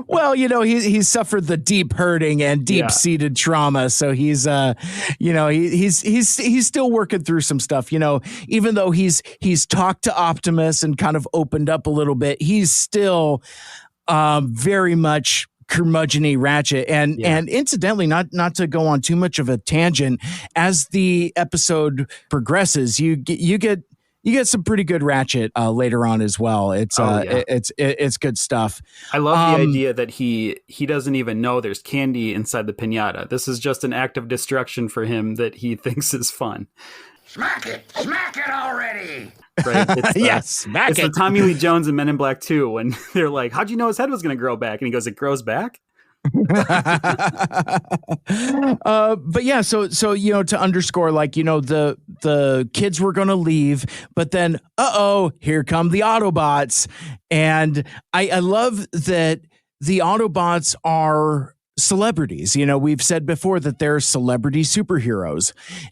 Well, he's suffered the deep hurting and deep seated trauma, so he's he's still working through some stuff. Even though he's talked to Optimus and kind of opened up a little bit, he's still very much curmudgeon-y Ratchet. And incidentally, not to go on too much of a tangent, as the episode progresses, you get some pretty good Ratchet later on as well. It's good stuff. I love the idea that he doesn't even know there's candy inside the piñata. This is just an act of destruction for him that he thinks is fun. Smack it already! Right? It's, smack it's it. the Tommy Lee Jones in Men in Black 2 when they're like, how'd you know his head was going to grow back? And he goes, it grows back? But yeah, so to underscore, the kids were gonna leave, but then here come the Autobots. And I love that the Autobots are celebrities. We've said before that they're celebrity superheroes,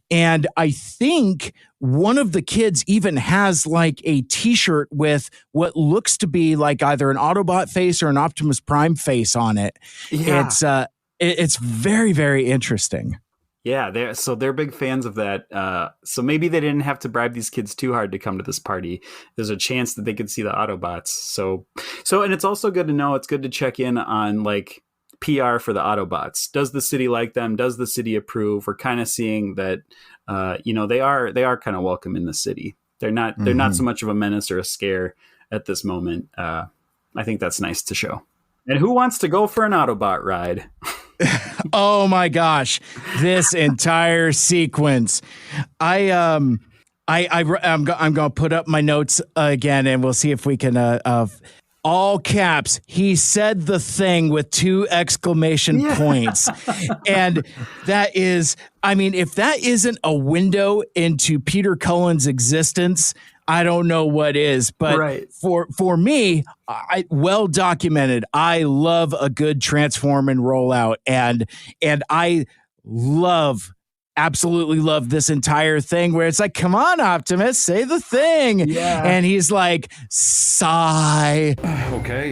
and I think one of the kids even has like a t-shirt with what looks to be like either an Autobot face or an Optimus Prime face on it. It's very, very interesting. Yeah, they're big fans of that. So maybe they didn't have to bribe these kids too hard to come to this party. There's a chance that they could see the Autobots. So and it's also good to know, it's good to check in on like PR for the Autobots. Does the city like them? Does the city approve? We're kind of seeing that, they are kind of welcome in the city. They're not so much of a menace or a scare at this moment. I think that's nice to show. And who wants to go for an Autobot ride? Oh my gosh, this entire sequence. I'm gonna put up my notes again, and we'll see if we can. All caps, he said the thing with 2 exclamation points. And that is, if that isn't a window into Peter Cullen's existence, I don't know what is. But for me, well documented. I love a good transform and rollout, and I absolutely love this entire thing where it's like, come on, Optimus, say the thing. Yeah. And he's like, sigh. Okay,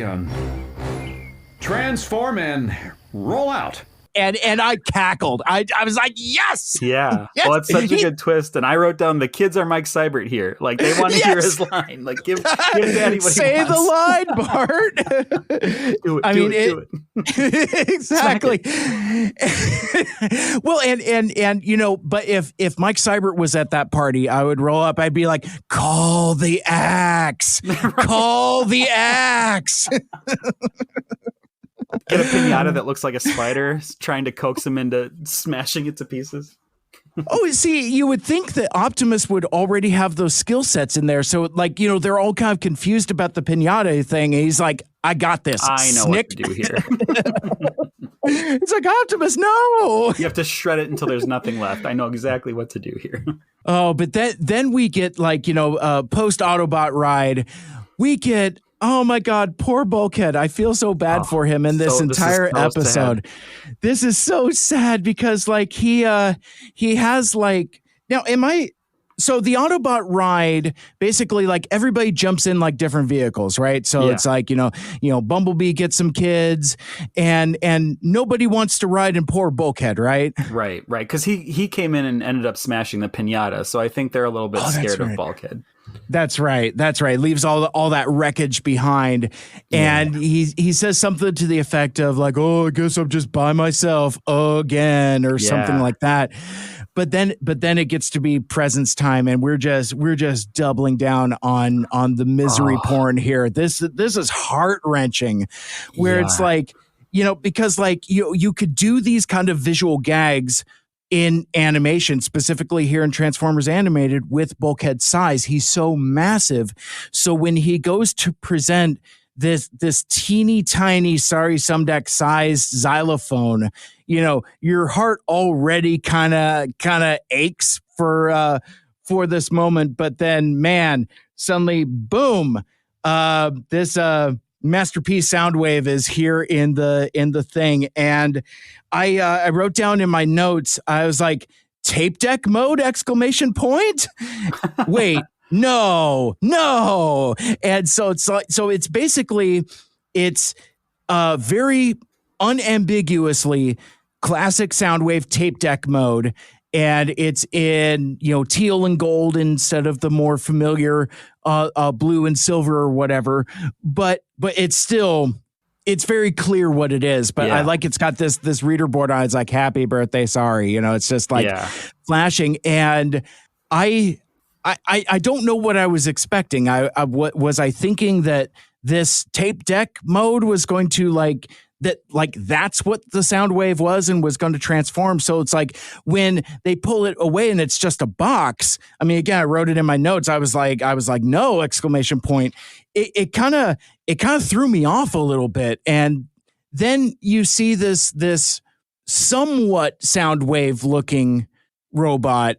transform and roll out. And I cackled. I was like, yes. Yeah. Yes. Well, it's such a good twist. And I wrote down, the kids are Mike Seibert here. Like, they want to hear his line. Like, give Daddy what say he wants. the line, Bart. do it. Exactly. Well, and but if Mike Seibert was at that party, I would roll up. I'd be like, call the axe. Call the axe. Get a piñata that looks like a spider, trying to coax him into smashing it to pieces. Oh, see, you would think that Optimus would already have those skill sets in there. So, they're all kind of confused about the piñata thing. And he's like, I got this. I know what to do here. It's like, Optimus, no. You have to shred it until there's nothing left. I know exactly what to do here. Oh, but then we get post Autobot ride. We get, oh my God, poor Bulkhead. I feel so bad for him in this entire episode. This is so sad because he has now so the Autobot ride, basically everybody jumps in different vehicles, right? So it's Bumblebee gets some kids and nobody wants to ride in poor Bulkhead, right? Right. Because he came in and ended up smashing the piñata. So I think they're a little bit scared of Bulkhead. That's right. Leaves all that wreckage behind. And he says something to the effect of oh, I guess I'm just by myself again or something like that. But then it gets to be presence time, and we're just doubling down on the misery porn here. This is heart-wrenching where it's because you could do these kind of visual gags in animation, specifically here in Transformers Animated with Bulkhead's size. He's so massive. So when he goes to present this teeny tiny Sorry Sumdac size xylophone, your heart already kind of aches for this moment. But then, man, suddenly, boom, this Masterpiece Soundwave is here in the thing, and I wrote down in my notes, I was like, tape deck mode, exclamation point. Wait, no. And so it's like, so it's basically, it's very unambiguously classic Soundwave tape deck mode. And it's in, teal and gold instead of the more familiar blue and silver or whatever. But it's still, it's very clear what it is. But I like, it's got this reader board on. It's like, happy birthday, sorry. It's just like flashing. And I don't know what I was expecting. What was I thinking that this tape deck mode was going to that's what the Soundwave was and was going to transform. So it's like when they pull it away and it's just a box. I mean, again, I wrote it in my notes. I was like, no, exclamation point. It kind of threw me off a little bit. And then you see this somewhat Soundwave looking robot,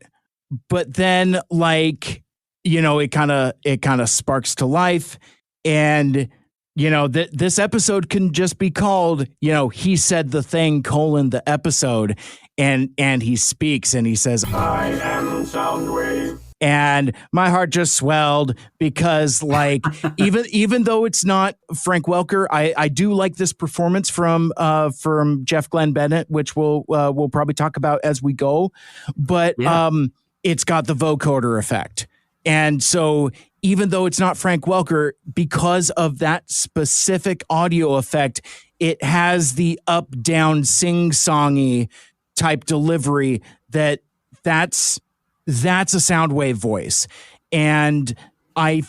but then it kind of sparks to life. And this episode can just be called, he said the thing, the episode, and he speaks and he says, I am Soundwave. And my heart just swelled because even though it's not Frank Welker, I do like this performance from Jeff Glenn Bennett, which we'll probably talk about as we go, but it's got the vocoder effect. And so even though it's not Frank Welker, because of that specific audio effect, it has the up-down sing-songy type delivery that's a Soundwave voice. And I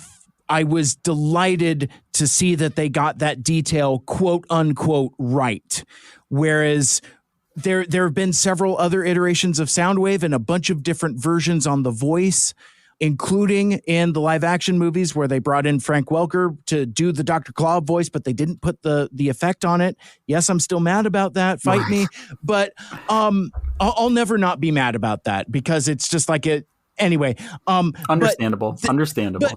was delighted to see that they got that detail, quote unquote, right. Whereas there have been several other iterations of Soundwave and a bunch of different versions on the voice, including in the live action movies where they brought in Frank Welker to do the Dr. Claw voice, but they didn't put the effect on it. Yes, I'm still mad about that. Fight me. But I'll never not be mad about that because it's just like it. Anyway. Understandable. Understandable.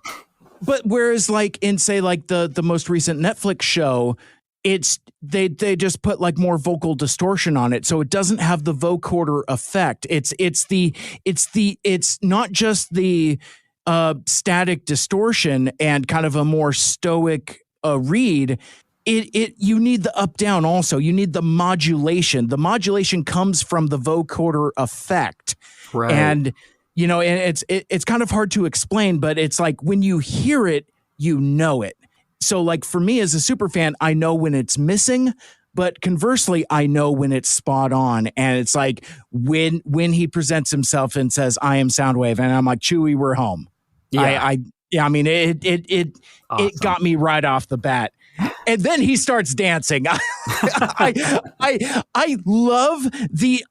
But whereas in say the most recent Netflix show, it's they just put more vocal distortion on it, so it doesn't have the vocoder effect. It's not just the static distortion and kind of a more stoic read. You need the up down also. You need the modulation. The modulation comes from the vocoder effect, right? And and it's kind of hard to explain, but it's like when you hear it, you know it. So for me as a super fan, I know when it's missing, but conversely, I know when it's spot on. And it's like when he presents himself and says, I am Soundwave. And I'm like, Chewie, we're home. Yeah. I mean, it got me right off the bat. And then he starts dancing. I love the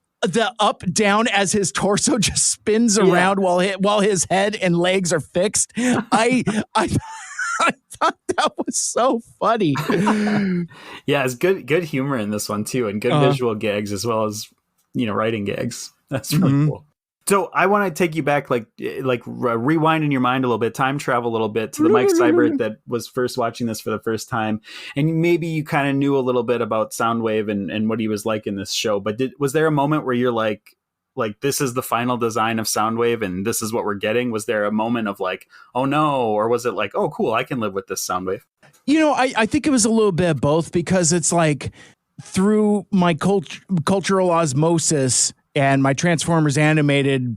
up down as his torso just spins around while his head and legs are fixed. I thought that was so funny. Yeah, it's good humor in this one too, and good visual gags as well as writing gags. That's really cool. So I want to take you back, rewind in your mind a little bit, time travel a little bit to the Mike Seibert that was first watching this for the first time, and maybe you kind of knew a little bit about Soundwave and what he was like in this show. But was there a moment where you're like this is the final design of Soundwave and this is what we're getting? Was there a moment of oh no, or was it oh cool, I can live with this Soundwave? I think it was a little bit of both, because it's through my cultural osmosis and my Transformers animated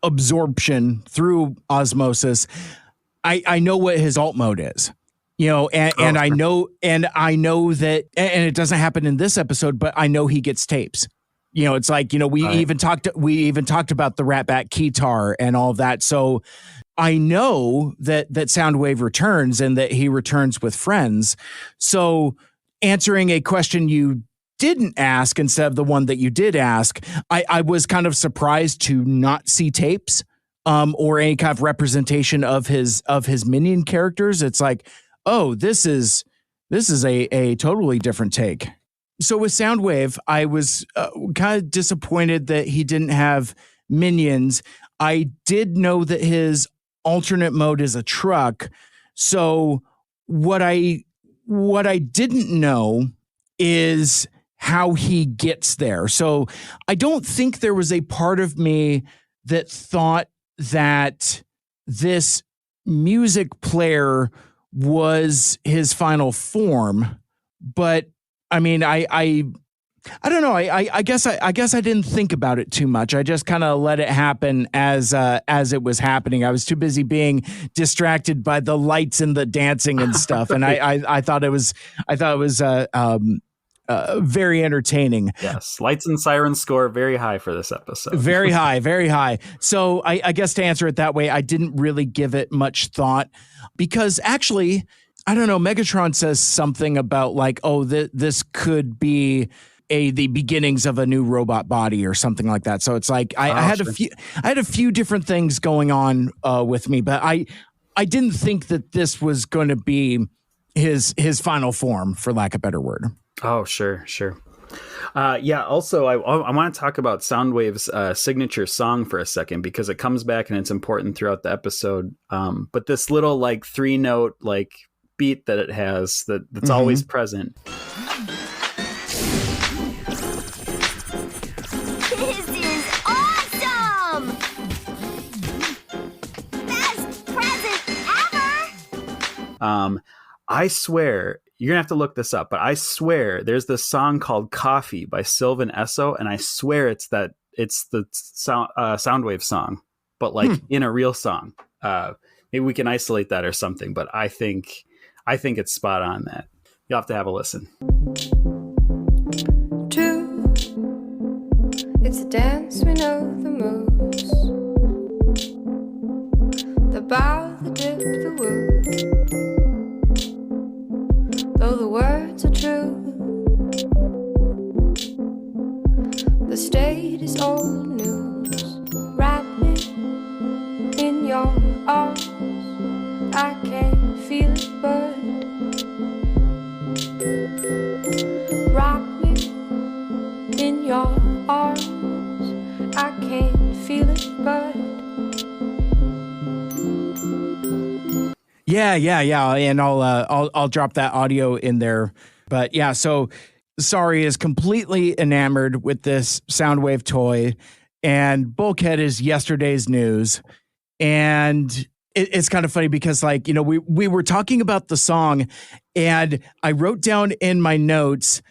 absorption through osmosis, I know what his alt mode is. And I know that, and it doesn't happen in this episode, but I know he gets tapes. It's we even talked about the Ratbat Keytar and all of that. So I know that Soundwave returns and that he returns with friends. So answering a question you didn't ask instead of the one that you did ask, I was kind of surprised to not see tapes or any kind of representation of his minion characters. It's oh, this is a totally different take. So with Soundwave, I was kind of disappointed that he didn't have minions. I did know that his alternate mode is a truck. So what I what I didn't know is how he gets there. So I don't think there was a part of me that thought that this music player was his final form. But I mean, I don't know. I guess I didn't think about it too much. I just kind of let it happen as it was happening. I was too busy being distracted by the lights and the dancing and stuff. And I thought it was very entertaining. Yes, lights and sirens score very high for this episode. Very high, very high. So I guess to answer it that way, I didn't really give it much thought because actually, I don't know. Megatron says something about like, oh, this could be the beginnings of a new robot body or something like that. So it's like I had a few different things going on with me, but I didn't think that this was going to be his final form, for lack of a better word. Oh, sure. Yeah. Also, I want to talk about Soundwave's signature song for a second because it comes back and it's important throughout the episode. But this little like 3-note like beat that it has that's always present. This is awesome! Best present ever! I swear, you're gonna have to look this up, but I swear there's this song called Coffee by Sylvan Esso, and I swear it's the Soundwave song, but like in a real song. Maybe we can isolate that or something, but I think it's spot on that. You'll have to have a listen. True, it's a dance, we know the moves. The bow, the dip, the woo. Though the words are true, the state is old news. Wrap me in your arms, I can't feel it but rock me in your arms, I can't feel it but Yeah, and I'll drop that audio in there. But yeah, so Sorry is completely enamored with this Soundwave toy, and Bulkhead is yesterday's news. And it's kind of funny because, like, you know, we were talking about the song, and I wrote down in my notes,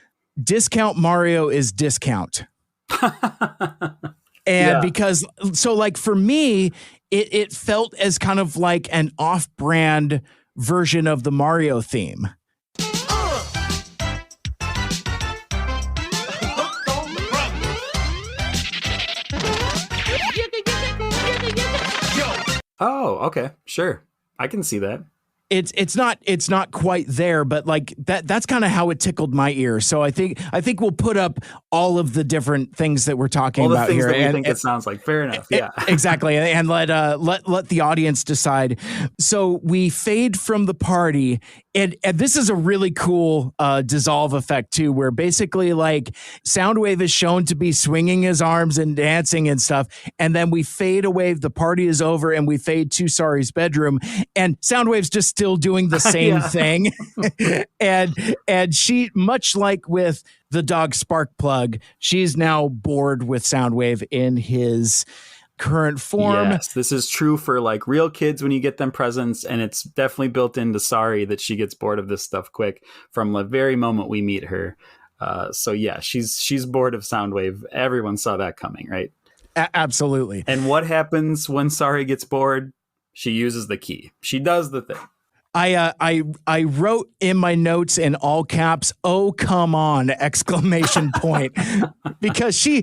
"Discount Mario is discount." And because, so like for me, it felt as kind of like an off-brand version of the Mario theme. Oh, okay, sure. I can see that. It's not quite there, but like that's kind of how it tickled my ear. So I think we'll put up all of the different things that we're talking about here. All the things that we think it sounds like. Fair enough. Yeah, exactly. And let the audience decide. So we fade from the party, and this is a really cool dissolve effect too, where basically like Soundwave is shown to be swinging his arms and dancing and stuff, and then we fade away. The party is over, and we fade to Sorry's bedroom, and Soundwave's just still doing the same thing. and she, much like with the dog Sparkplug, she's now bored with Soundwave in his current form. Yes, this is true for like real kids when you get them presents, and it's definitely built into Sorry that she gets bored of this stuff quick from the very moment we meet her. So yeah, she's bored of Soundwave. Everyone saw that coming, right? Absolutely. And what happens when Sorry gets bored? She uses the key. She does the thing. I wrote in my notes in all caps, "Oh, come on!" ! Because she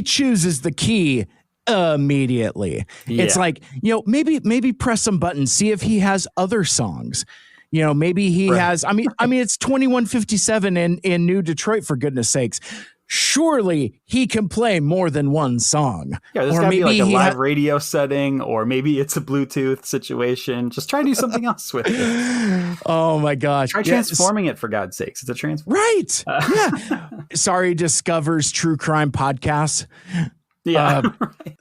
chooses the key immediately. Yeah. It's like, you know, maybe press some buttons, see if he has other songs. You know, maybe he has. I mean, it's 2157 in New Detroit, for goodness sakes. Surely he can play more than one song. Yeah, there's gotta be like a live radio setting, or maybe it's a Bluetooth situation. Just try to do something else with it. Oh my gosh. Try transforming it, for God's sakes. It's a transform. Right. Yeah. Sorry discovers true crime podcasts. Yeah.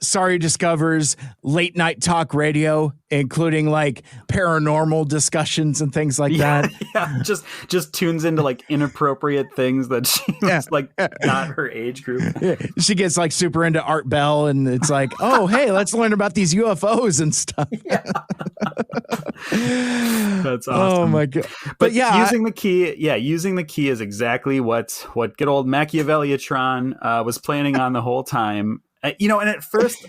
Sorry discovers late night talk radio including like paranormal discussions and things like that. Yeah, just tunes into like inappropriate things that she's like not her age group. Yeah. She gets like super into Art Bell, and it's like, oh, hey, let's learn about these UFOs and stuff. Yeah. That's awesome. Oh my God. But yeah, using the key is exactly what good old Machiavelliatron was planning on the whole time. And at first,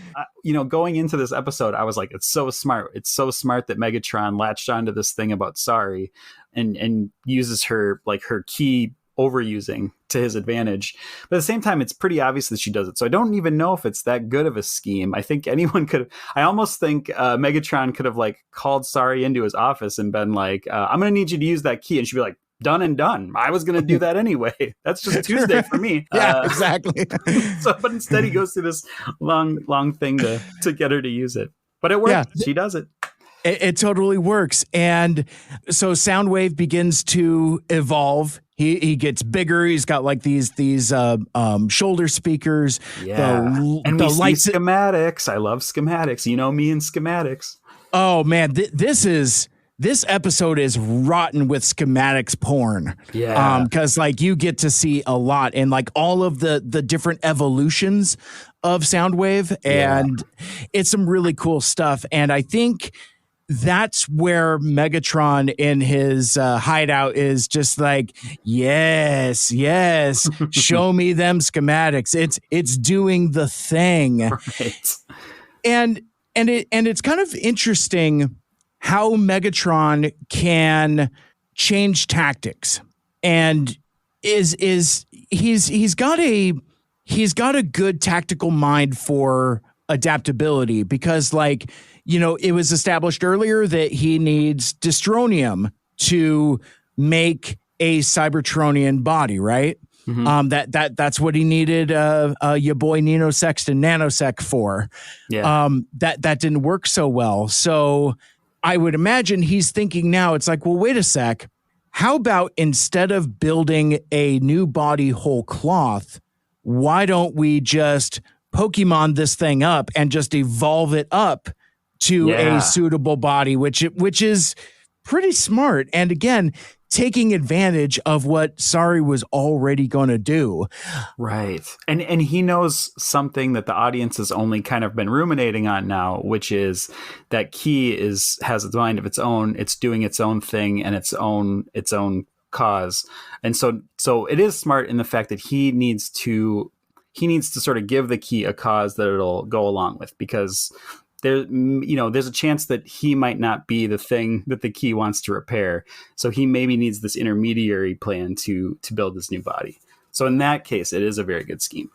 going into this episode, I was like, it's so smart. It's so smart that Megatron latched onto this thing about Sorry and uses her key overusing to his advantage. But at the same time, it's pretty obvious that she does it. So I don't even know if it's that good of a scheme. I think anyone I almost think Megatron could have like called Sorry into his office and been like, I'm going to need you to use that key. And she'd be like, done and done. I was going to do that anyway. That's just Tuesday for me. Yeah, exactly. But instead he goes through this long thing to get her to use it. But it works. Yeah. She does it. It totally works. And so Soundwave begins to evolve. He gets bigger. He's got like these shoulder speakers. Yeah. And we see schematics. I love schematics. You know me and schematics. Oh man, this episode is rotten with schematics porn. Yeah. Because like you get to see a lot and like all of the different evolutions of Soundwave, and it's some really cool stuff. And I think that's where Megatron in his hideout is just like, yes, show me them schematics. It's doing the thing. Right. And it's kind of interesting how Megatron can change tactics, and he's got a good tactical mind for adaptability, because like, it was established earlier that he needs dystronium to make a Cybertronian body, right? Mm-hmm. That's what he needed your boy Nino Sexton Nanosec for. Yeah. That didn't work so well. So I would imagine he's thinking now, it's like, well, wait a sec. How about instead of building a new body whole cloth, why don't we just Pokemon this thing up and just evolve it up to a suitable body, which is pretty smart. And again, taking advantage of what Sorry was already going to do. Right. And he knows something that the audience has only kind of been ruminating on now, which is that key has a mind of its own. It's doing its own thing and its own cause. And so it is smart in the fact that he needs to sort of give the key a cause that it'll go along with, because there's a chance that he might not be the thing that the key wants to repair. So he maybe needs this intermediary plan to build this new body. So in that case, it is a very good scheme.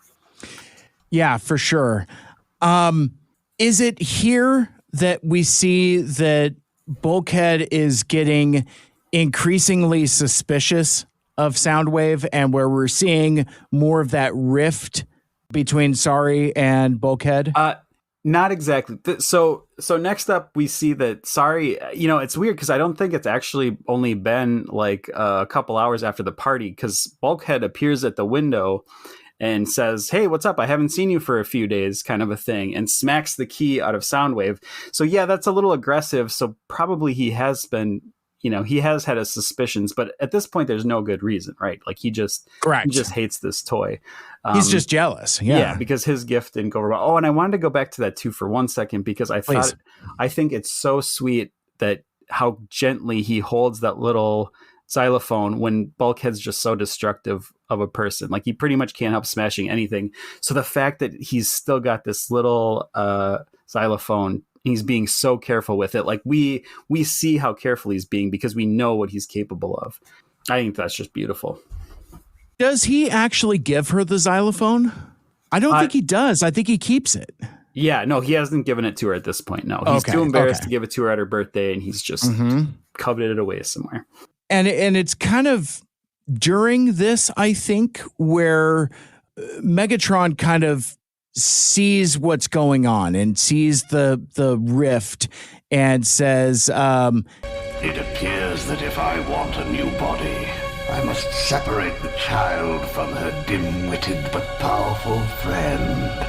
Yeah, for sure. Is it here that we see that Bulkhead is getting increasingly suspicious of Soundwave, and where we're seeing more of that rift between Sorry and Bulkhead? Not exactly. So next up, we see that Sorry, it's weird because I don't think it's actually only been like a couple hours after the party, because Bulkhead appears at the window and says, hey, what's up? I haven't seen you for a few days, kind of a thing, and smacks the key out of Soundwave. So yeah, that's a little aggressive. So probably he has been, he has had his suspicions, but at this point, there's no good reason, right? Like he just hates this toy. He's just jealous. Yeah, because his gift didn't go over well. Oh, and I wanted to go back to that too for 1 second, because I think it's so sweet that how gently he holds that little xylophone when Bulkhead's just so destructive of a person. Like he pretty much can't help smashing anything. So the fact that he's still got this little xylophone, he's being so careful with it. Like we see how careful he's being because we know what he's capable of. I think that's just beautiful. Does he actually give her the xylophone? I don't think he does. I think he keeps it. Yeah, no, he hasn't given it to her at this point. No, he's too embarrassed to give it to her at her birthday, and he's just coveted it away somewhere. And it's kind of during this, I think, where Megatron kind of sees what's going on and sees the rift and says, it appears that if I want a new body, I must separate the child from her dim-witted but powerful friend.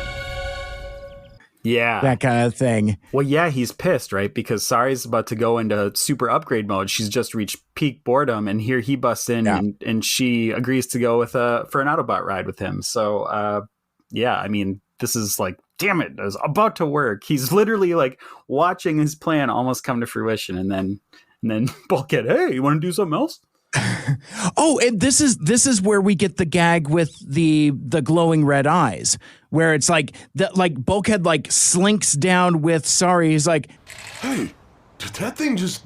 Yeah. That kind of thing. Well, yeah, he's pissed, right? Because Sari's about to go into super upgrade mode. She's just reached peak boredom, and here he busts in, and she agrees to go for an Autobot ride with him. So, yeah, I mean, this is like, damn it, it's about to work. He's literally like watching his plan almost come to fruition, and then Bulkhead, hey, you want to do something else? Oh, and this is where we get the gag with the glowing red eyes, where it's like Bulkhead like slinks down with Sari. He's like, hey, did that thing just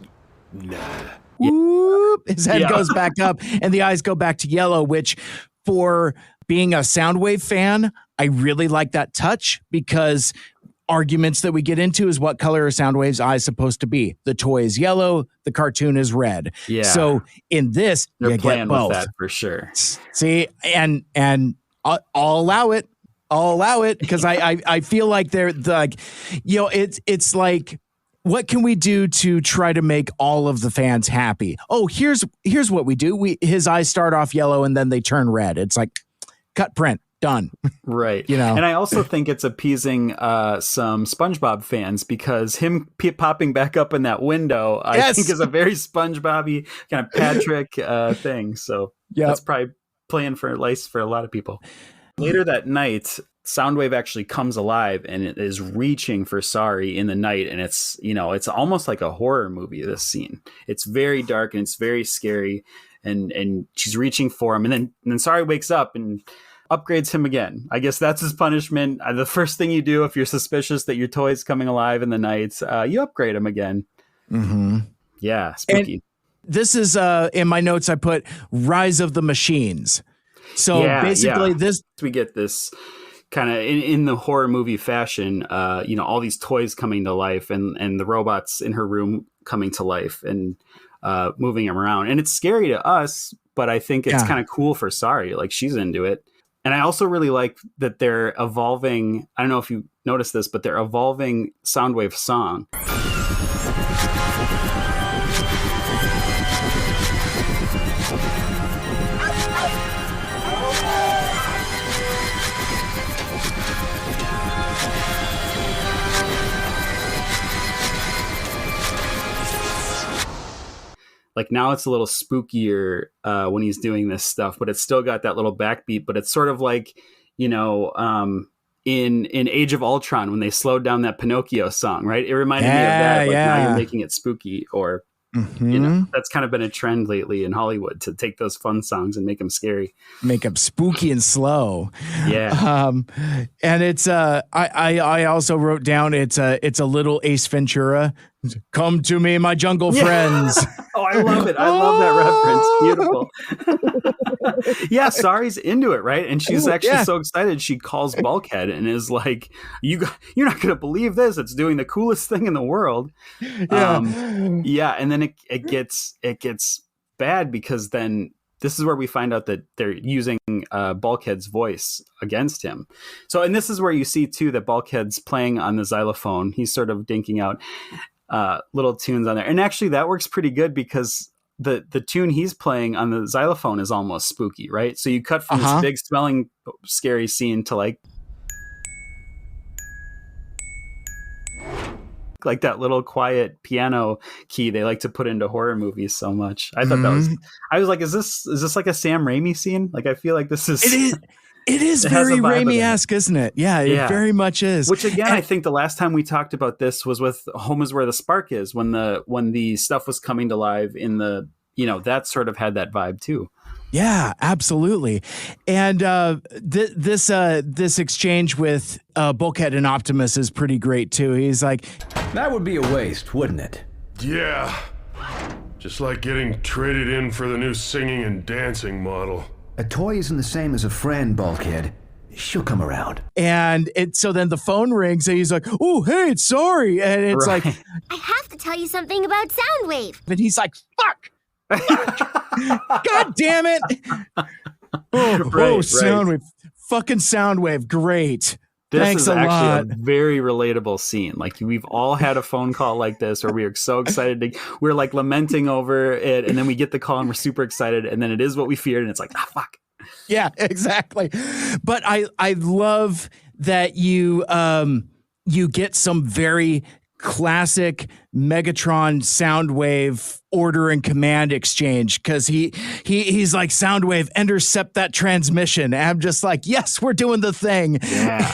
whoop, his head goes back up and the eyes go back to yellow, which for being a Soundwave fan, I really like that touch, because arguments that we get into is what color are Soundwave's eyes supposed to be. The toy is yellow, the cartoon is red. Yeah. So in this, they're you playing get both. With that for sure. See, and I'll allow it. I'll allow it, because I feel like they're like, it's like, what can we do to try to make all of the fans happy? Oh, here's what we do. His eyes start off yellow and then they turn red. It's like cut, print, done. Right. And I also think it's appeasing some SpongeBob fans, because him popping back up in that window, I think is a very SpongeBob-y kind of Patrick thing. So that's probably playing for a lot of people. Later that night, Soundwave actually comes alive and it is reaching for Sari in the night. And it's almost like a horror movie, this scene. It's very dark and it's very scary. And she's reaching for him. And then Sari wakes up and upgrades him again. I guess that's his punishment. The first thing you do if you're suspicious that your toy's coming alive in the night, you upgrade him again. Mm-hmm. Yeah, spooky. And this is, in my notes, I put Rise of the Machines. So basically this... We get this kind of in the horror movie fashion, all these toys coming to life and the robots in her room coming to life and moving them around. And it's scary to us, but I think it's kind of cool for Sari. Like, she's into it. And I also really like that they're evolving. I don't know if you noticed this, but they're evolving Soundwave song. Like, now it's a little spookier when he's doing this stuff, but it's still got that little backbeat. But it's sort of like, in Age of Ultron when they slowed down that Pinocchio song, right? It reminded me of that. Like, now you're making it spooky, or that's kind of been a trend lately in Hollywood to take those fun songs and make them scary, make them spooky and slow. Yeah. And it's I also wrote down it's a little Ace Ventura. Come to me, my jungle friends. Oh, I love it. I love that reference. Beautiful. Yeah, Sari's into it, right? And she's actually so excited. She calls Bulkhead and is like, you're not going to believe this. It's doing the coolest thing in the world. Yeah. And then it gets bad, because then this is where we find out that they're using Bulkhead's voice against him. So, and this is where you see too that Bulkhead's playing on the xylophone. He's sort of dinking out little tunes on there. And actually that works pretty good, because the tune he's playing on the xylophone is almost spooky, right? So you cut from this big smelling scary scene to like that little quiet piano key they like to put into horror movies so much. I thought I was like, is this like a Sam Raimi scene? Like, I feel like this is... It is very Raimi-esque, isn't it? Yeah, it very much is. Which again, I think the last time we talked about this was with Home is Where the Spark Is, when the stuff was coming to life in the, that sort of had that vibe too. Yeah, absolutely. And this exchange with Bulkhead and Optimus is pretty great too. He's like, that would be a waste, wouldn't it? Yeah. Just like getting traded in for the new singing and dancing model. A toy isn't the same as a friend, Bulkhead. She'll come around. And so then the phone rings and he's like, oh, hey, it's Sari. And it's like, I have to tell you something about Soundwave. And he's like, fuck. God damn it. Soundwave. Fucking Soundwave. Great. Thanks is a lot. A very relatable scene. Like, we've all had a phone call like this, or we are so excited we're like lamenting over it, and then we get the call and we're super excited, and then it is what we feared, and it's like, fuck. Yeah, exactly. But I love that you you get some very classic Megatron Soundwave order and command exchange, because he's like, Soundwave, intercept that transmission. And I'm just like, yes, we're doing the thing. Yeah.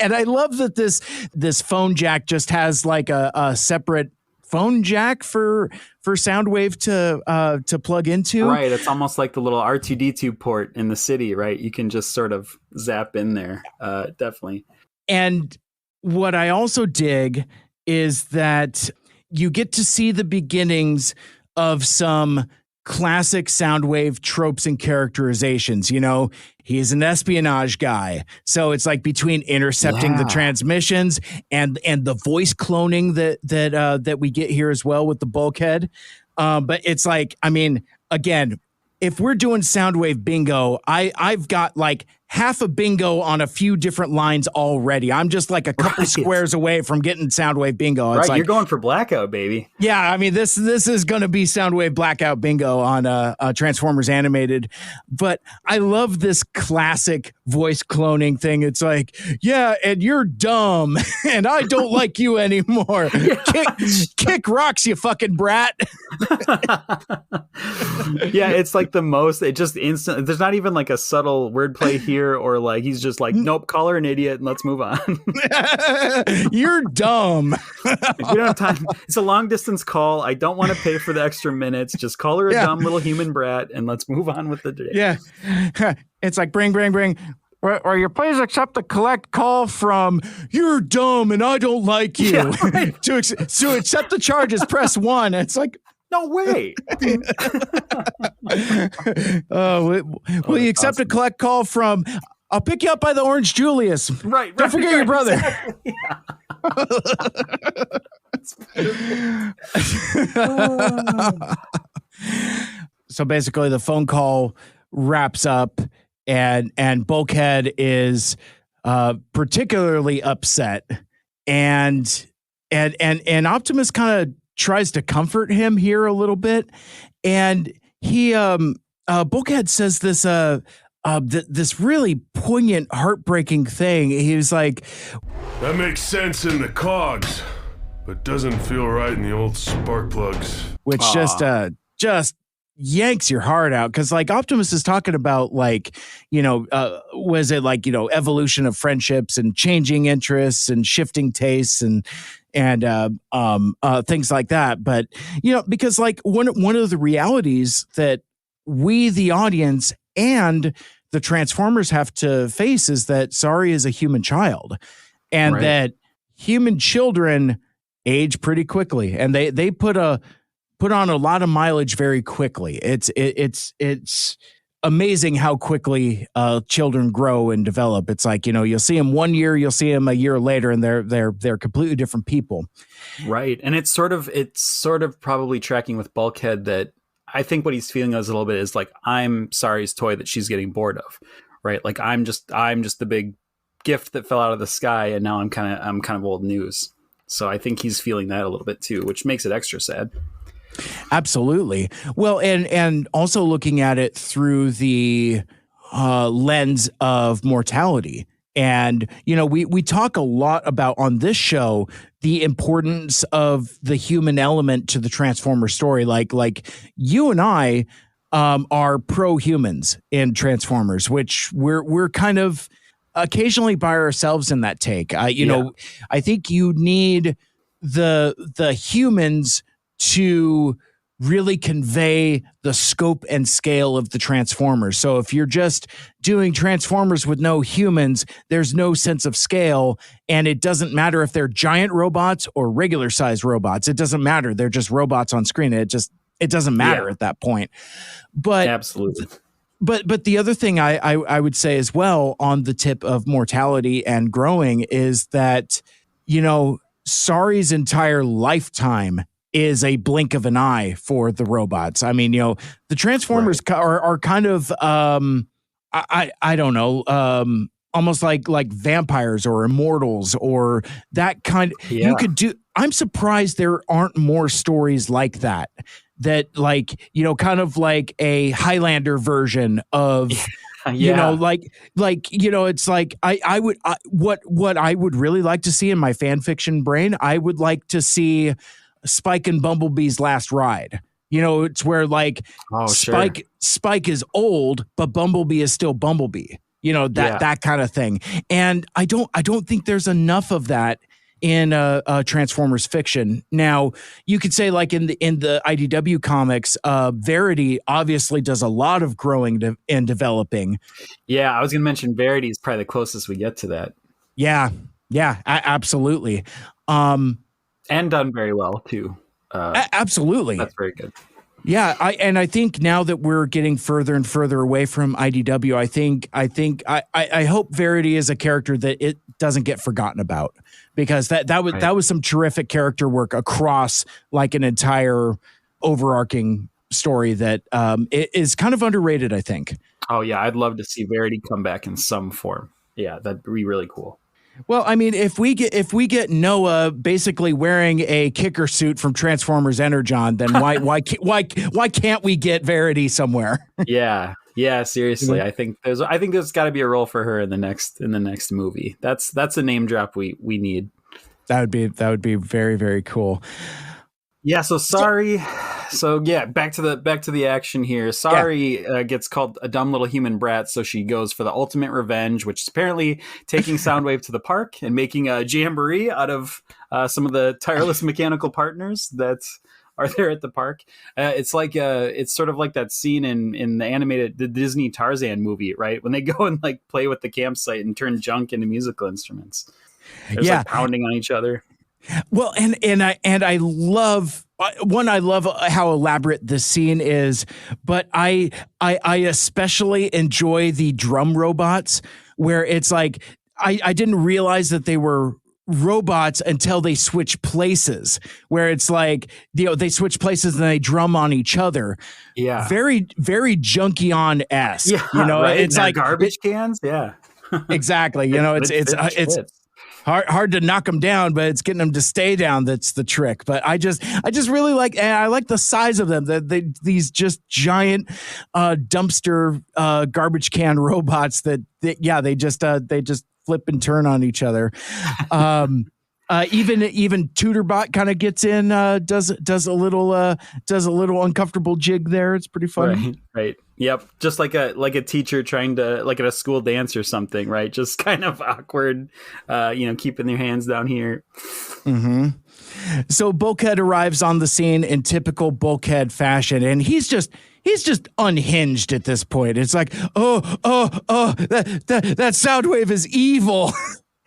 And I love that this phone jack just has like a separate phone jack for Soundwave to plug into. Right. It's almost like the little R2D2 port in the city, right? You can just sort of zap in there. Definitely. And what I also dig is that you get to see the beginnings of some classic Soundwave tropes and characterizations. You know, he's an espionage guy, so it's like between intercepting the transmissions and the voice cloning that we get here as well with the bulkhead. But it's like, I mean, again, if we're doing Soundwave bingo, I've got like half a bingo on a few different lines already. I'm just like a couple squares away from getting Soundwave bingo. It's right, like, you're going for Blackout, baby. Yeah, I mean, this is going to be Soundwave Blackout bingo on Transformers Animated. But I love this classic voice cloning thing. It's like, yeah, and you're dumb, and I don't like you anymore. Kick rocks, you fucking brat. Yeah, it's like the most, it just instant. There's not even like a subtle wordplay here, or like he's just like, nope, call her an idiot and let's move on. You're dumb. If you don't have time, it's a long distance call. I don't want to pay for the extra minutes. Just call her a dumb little human brat and let's move on with the day. Yeah. It's like, bring. Or you please accept the collect call from you're dumb and I don't like you. Yeah, right. To accept the charges, press 1. It's like, no way. Will you accept a collect call from, I'll pick you up by the Orange Julius. Right. Don't forget your brother. Exactly. So basically the phone call wraps up and Bulkhead is particularly upset, and Optimus kind of tries to comfort him here a little bit, and he Bulkhead says this this really poignant, heartbreaking thing. He was like, that makes sense in the cogs, but doesn't feel right in the old spark plugs. Which just yanks your heart out, because like Optimus is talking about, like, you know, was it like, you know, evolution of friendships and changing interests and shifting tastes and things like that. But, you know, because like one of the realities that we, the audience, and the Transformers have to face is that Sari is a human child, and that human children age pretty quickly, and they put on a lot of mileage very quickly. It's amazing how quickly children grow and develop. It's like, you know, you'll see them 1 year, you'll see them a year later, and they're completely different people. Right. And it's sort of probably tracking with Bulkhead, that I think what he's feeling is a little bit is like, I'm Sari's toy that she's getting bored of, right? Like I'm just the big gift that fell out of the sky, and now I'm kind of old news. So I think he's feeling that a little bit too, which makes it extra sad. Absolutely. Well, and also looking at it through the lens of mortality. And, you know, we talk a lot about on this show the importance of the human element to the Transformer story. Like you and I are pro-humans in Transformers, which we're kind of occasionally by ourselves in that take. You know, I think you need the humans to really convey the scope and scale of the Transformers. So if you're just doing Transformers with no humans, there's no sense of scale, and it doesn't matter if they're giant robots or regular sized robots. It doesn't matter. They're just robots on screen. It doesn't matter at that point. But absolutely. But the other thing I would say as well on the tip of mortality and growing is that, you know, Sari's entire lifetime is a blink of an eye for the robots. I mean, you know, the Transformers are kind of, I don't know, almost like vampires or immortals or that kind. You could do. I'm surprised there aren't more stories like that. That, like, you know, kind of like a Highlander version of You know, it's like what I would really like to see in my fan fiction brain, I would like to see Spike and Bumblebee's last ride. You know, it's where like Spike is old, but Bumblebee is still Bumblebee. You know, that kind of thing. And I don't think there's enough of that in Transformers fiction. Now, you could say like in the IDW comics, Verity obviously does a lot of growing and developing. Yeah, I was going to mention Verity is probably the closest we get to that. Yeah, absolutely. And done very well too. Absolutely, that's very good. Yeah, I think now that we're getting further and further away from IDW, I hope Verity is a character that it doesn't get forgotten about, because that was some terrific character work across like an entire overarching story that it is kind of underrated, I think. Oh yeah, I'd love to see Verity come back in some form. Yeah, that'd be really cool. Well, I mean, if we get Noah basically wearing a kicker suit from Transformers Energon, then why can't we get Verity somewhere? Yeah, seriously. I think there's got to be a role for her in the next movie. That's a name drop we need. That would be very, very cool. Yeah, so Sari. So yeah, back to the action here. Sari gets called a dumb little human brat, so she goes for the ultimate revenge, which is apparently taking Soundwave to the park and making a jamboree out of some of the tireless mechanical partners that are there at the park. It's sort of like that scene in the Disney Tarzan movie, right? When they go and like play with the campsite and turn junk into musical instruments. There's like pounding on each other. Well, and I love how elaborate this scene is, but I especially enjoy the drum robots, where it's like I didn't realize that they were robots until they switch places, where it's like, you know, they switch places and they drum on each other. Yeah, very, very Junkion-esque. Yeah, you know, right? It's like garbage cans. Yeah, exactly. You know, it's hard to knock them down, but it's getting them to stay down that's the trick. But I just really like, and I like the size of them. These just giant dumpster garbage can robots that they just flip and turn on each other. Even Tutorbot kind of gets in, does a little uncomfortable jig there. It's pretty funny. Right. Yep. Just like a teacher trying to, like at a school dance or something, right? Just kind of awkward, keeping their hands down here. Mm-hmm. So Bulkhead arrives on the scene in typical Bulkhead fashion, and he's just unhinged at this point. It's like, that Soundwave is evil.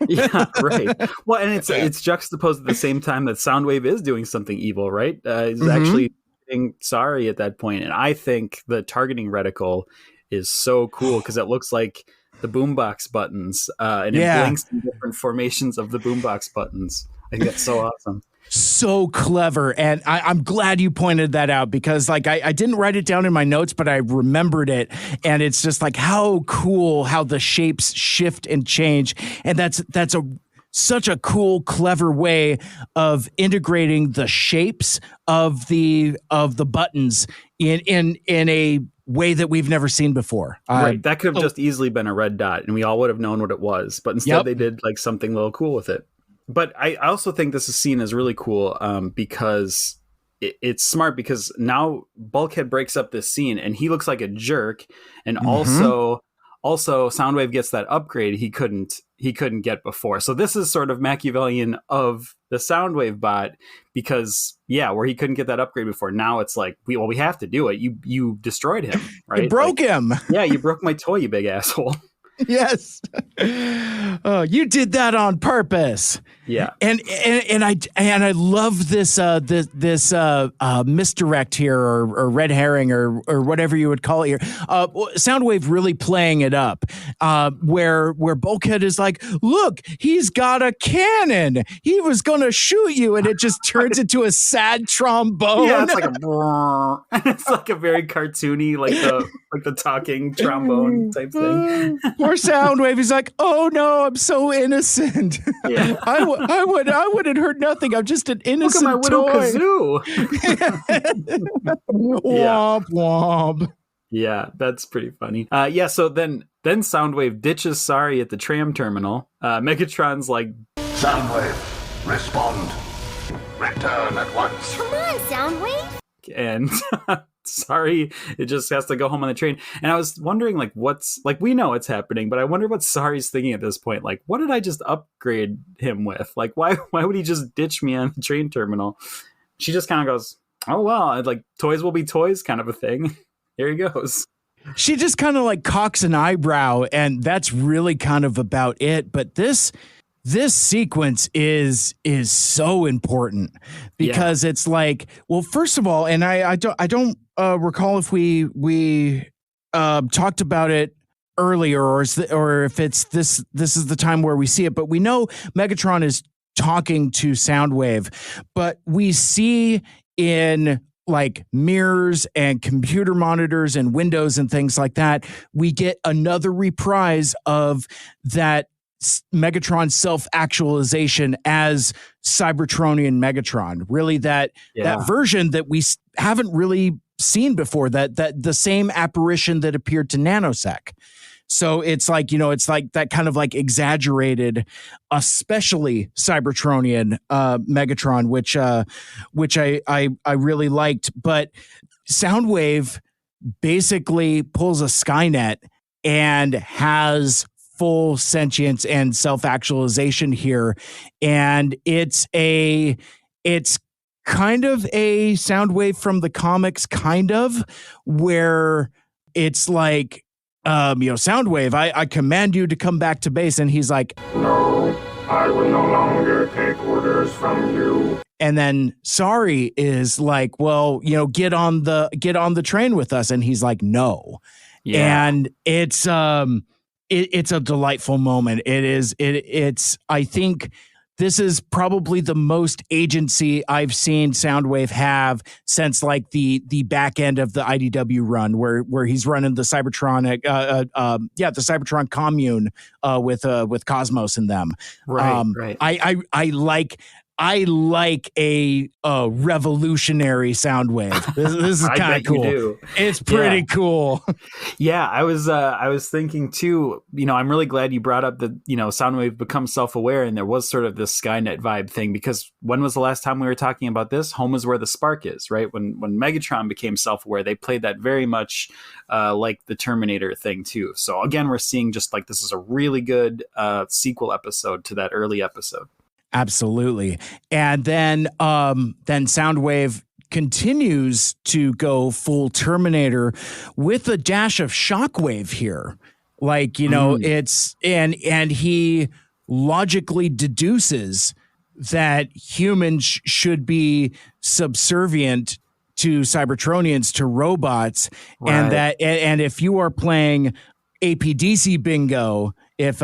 Yeah, right. Well, and it's juxtaposed at the same time that Soundwave is doing something evil, right? He's actually Sorry at that point, and I think the targeting reticle is so cool because it looks like the boombox buttons, and it blinks in different formations of the boombox buttons. I think that's so awesome. So clever, and I'm glad you pointed that out, because like I didn't write it down in my notes, but I remembered it, and it's just like how cool how the shapes shift and change, and that's such a cool, clever way of integrating the shapes of the buttons in a way that we've never seen before. Right, that could have just easily been a red dot, and we all would have known what it was, but instead they did like something a little cool with it. But I also think this scene is really cool because it's smart, because now Bulkhead breaks up this scene and he looks like a jerk, and also Soundwave gets that upgrade he couldn't get before. So this is sort of Machiavellian of the Soundwave bot, because where he couldn't get that upgrade before, now it's like we have to do it. You destroyed him, right? You broke him. Yeah, you broke my toy, you big asshole. Yes. You did that on purpose. Yeah. And I love this misdirect here, or red herring, or whatever you would call it here. Soundwave really playing it up, where Bulkhead is like, look, he's got a cannon. He was going to shoot you, and it just turns into a sad trombone. Yeah, it's like it's like a very cartoony, like the talking trombone type thing. Poor Soundwave. He's like, oh no, I'm so innocent. Yeah. I wouldn't hurt nothing. I'm just an innocent toy. Look at my Widow Kazoo. Womp womp. Yeah, that's pretty funny. So then Soundwave ditches Sorry at the tram terminal. Megatron's like, Soundwave, respond. Return at once. Come on, Soundwave. And Sorry, it just has to go home on the train. And I was wondering, like, we know it's happening, but I wonder what Sorry's thinking at this point. Like, what did I just upgrade him with? Like, why would he just ditch me on the train terminal? She just kind of goes, oh, well, like, toys will be toys kind of a thing. Here he goes. She just kind of like cocks an eyebrow, and that's really kind of about it. But this sequence is so important because it's like, well, first of all, and I don't recall if we talked about it earlier or if it's this is the time where we see it, but we know Megatron is talking to Soundwave, but we see in like mirrors and computer monitors and windows and things like that, we get another reprise of that Megatron self-actualization as Cybertronian Megatron. Really that version that we haven't really seen before, that the same apparition that appeared to Nanosec. So it's like, it's like that kind of like exaggerated, especially Cybertronian Megatron, which I really liked. But Soundwave basically pulls a Skynet and has full sentience and self-actualization here. And it's kind of a Soundwave from the comics, kind of, where it's like, Soundwave, I command you to come back to base. And he's like, no, I will no longer take orders from you. And then Sorry is like, well, get on the train with us. And he's like, no. Yeah. And it's a delightful moment. It's I think this is probably the most agency I've seen Soundwave have since like the back end of the IDW run, where he's running the Cybertron, the Cybertron commune with Cosmos and them. Right. I like a revolutionary Soundwave. This is kind of cool. It's pretty cool. Yeah, I was thinking too, I'm really glad you brought up that, Soundwave becomes self-aware, and there was sort of this Skynet vibe thing, because when was the last time we were talking about this? Home is where the spark is, right? When Megatron became self-aware, they played that very much like the Terminator thing too. So again, we're seeing just like, this is a really good sequel episode to that early episode. Absolutely. And then Soundwave continues to go full Terminator with a dash of Shockwave here. Like, it's and he logically deduces that humans should be subservient to Cybertronians, to robots, and if you are playing APDC bingo, if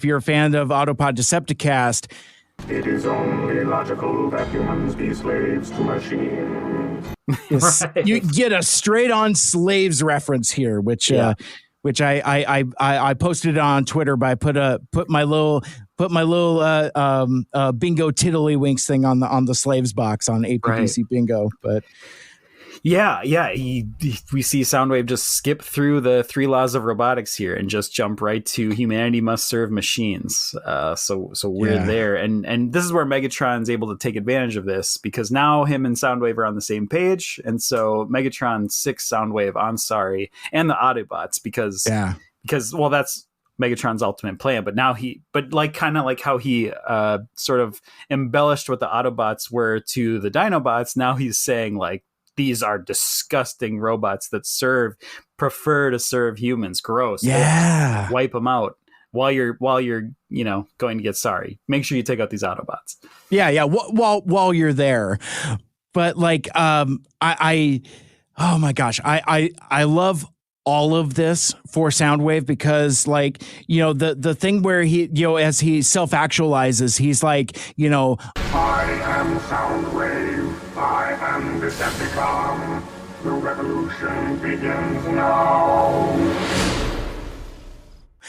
you're a fan of Autopod Decepticast, it is only logical that humans be slaves to machines. Right. You get a straight-on slaves reference here, which I posted on Twitter, but I put my little bingo tiddlywinks thing on the slaves box on APDC bingo, but. Yeah. We see Soundwave just skip through the 3 laws of robotics here and just jump right to humanity must serve machines. So we're there, and this is where Megatron's able to take advantage of this, because now him and Soundwave are on the same page, and so Megatron sicks Soundwave on Sorry and the Autobots because that's Megatron's ultimate plan. But now kind of like how he sort of embellished what the Autobots were to the Dinobots. Now he's saying like, these are disgusting robots that prefer to serve humans. Gross. Yeah. Wipe them out while you're going to get Sorry. Make sure you take out these Autobots. Yeah. While you're there. But like, oh my gosh, I love all of this for Soundwave, because like, the thing where he, as he self-actualizes, he's like, I am Soundwave. I am Decepticon. The revolution begins now.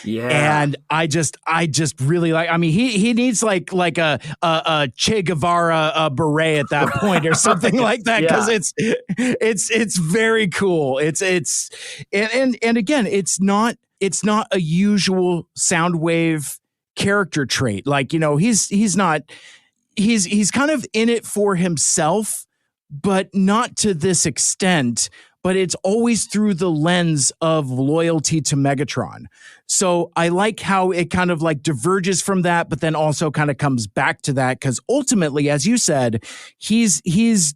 Yeah. And I just really like, I mean, he needs like a Che Guevara beret at that point or something like that. Cause it's very cool. It's and again, it's not a usual Soundwave character trait. Like, you know, he's kind of in it for himself, but not to this extent. But it's always through the lens of loyalty to Megatron. So I like how it kind of like diverges from that, but then also kind of comes back to that. Because ultimately, as you said, he's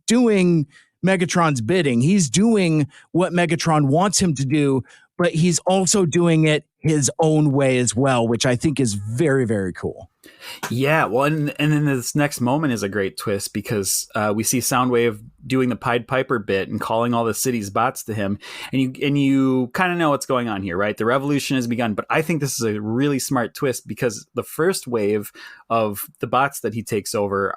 doing Megatron's bidding. He's doing what Megatron wants him to do, but he's also doing it his own way as well, which I think is very, very cool. Yeah, well, and then this next moment is a great twist because we see Soundwave doing the Pied Piper bit and calling all the city's bots to him, and you kind of know what's going on here, right? The revolution has begun, but I think this is a really smart twist because the first wave of the bots that he takes over,